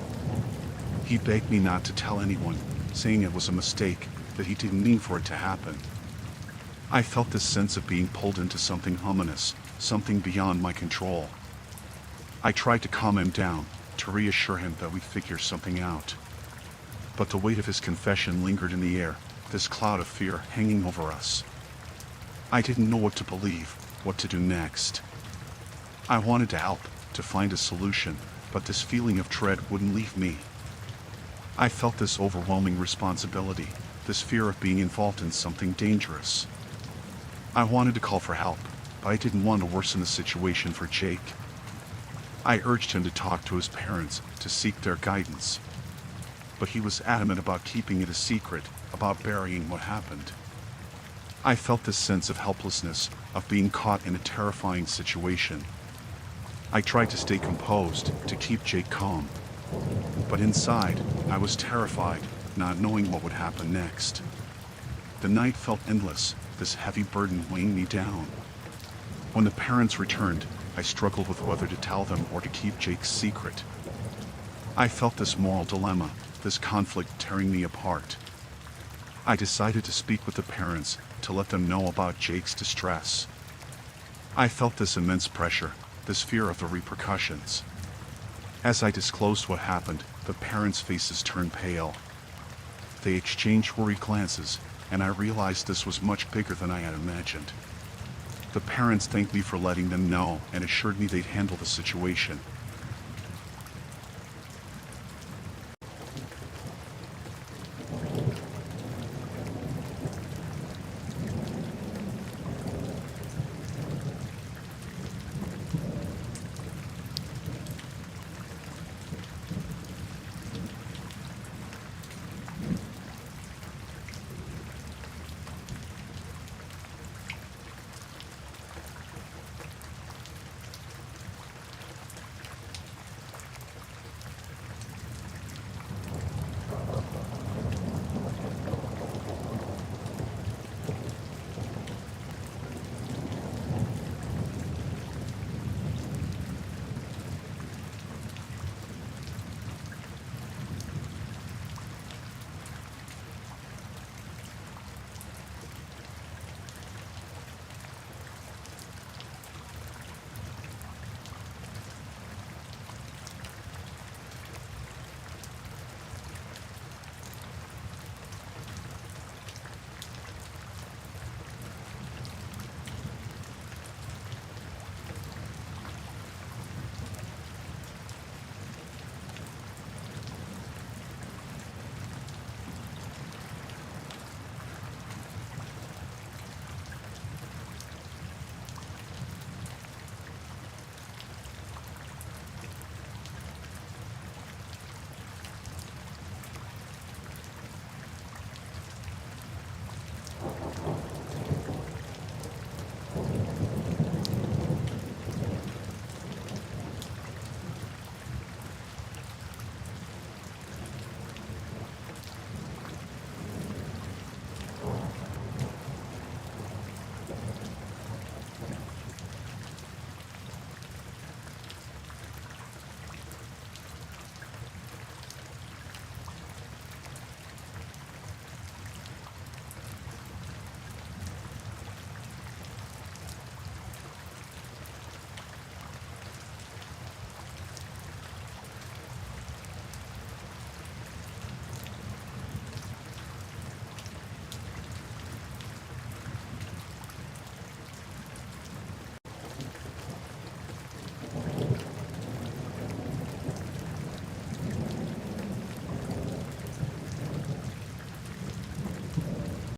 He begged me not to tell anyone, saying it was a mistake, that he didn't mean for it to happen. I felt this sense of being pulled into something ominous, something beyond my control. I tried to calm him down, to reassure him that we'd figure something out. But the weight of his confession lingered in the air, this cloud of fear hanging over us. I didn't know what to believe, what to do next. I wanted to help, to find a solution, but this feeling of dread wouldn't leave me. I felt this overwhelming responsibility, this fear of being involved in something dangerous. I wanted to call for help, but I didn't want to worsen the situation for Jake. I urged him to talk to his parents to seek their guidance, but he was adamant about keeping it a secret, about burying what happened. I felt this sense of helplessness, of being caught in a terrifying situation. I tried to stay composed, to keep Jake calm, but inside, I was terrified, not knowing what would happen next. The night felt endless, this heavy burden weighing me down. When the parents returned, I struggled with whether to tell them or to keep Jake's secret. I felt this moral dilemma, this conflict tearing me apart. I decided to speak with the parents to let them know about Jake's distress. I felt this immense pressure, this fear of the repercussions. As I disclosed what happened, the parents' faces turned pale. They exchanged worried glances, and I realized this was much bigger than I had imagined. The parents thanked me for letting them know and assured me they'd handle the situation,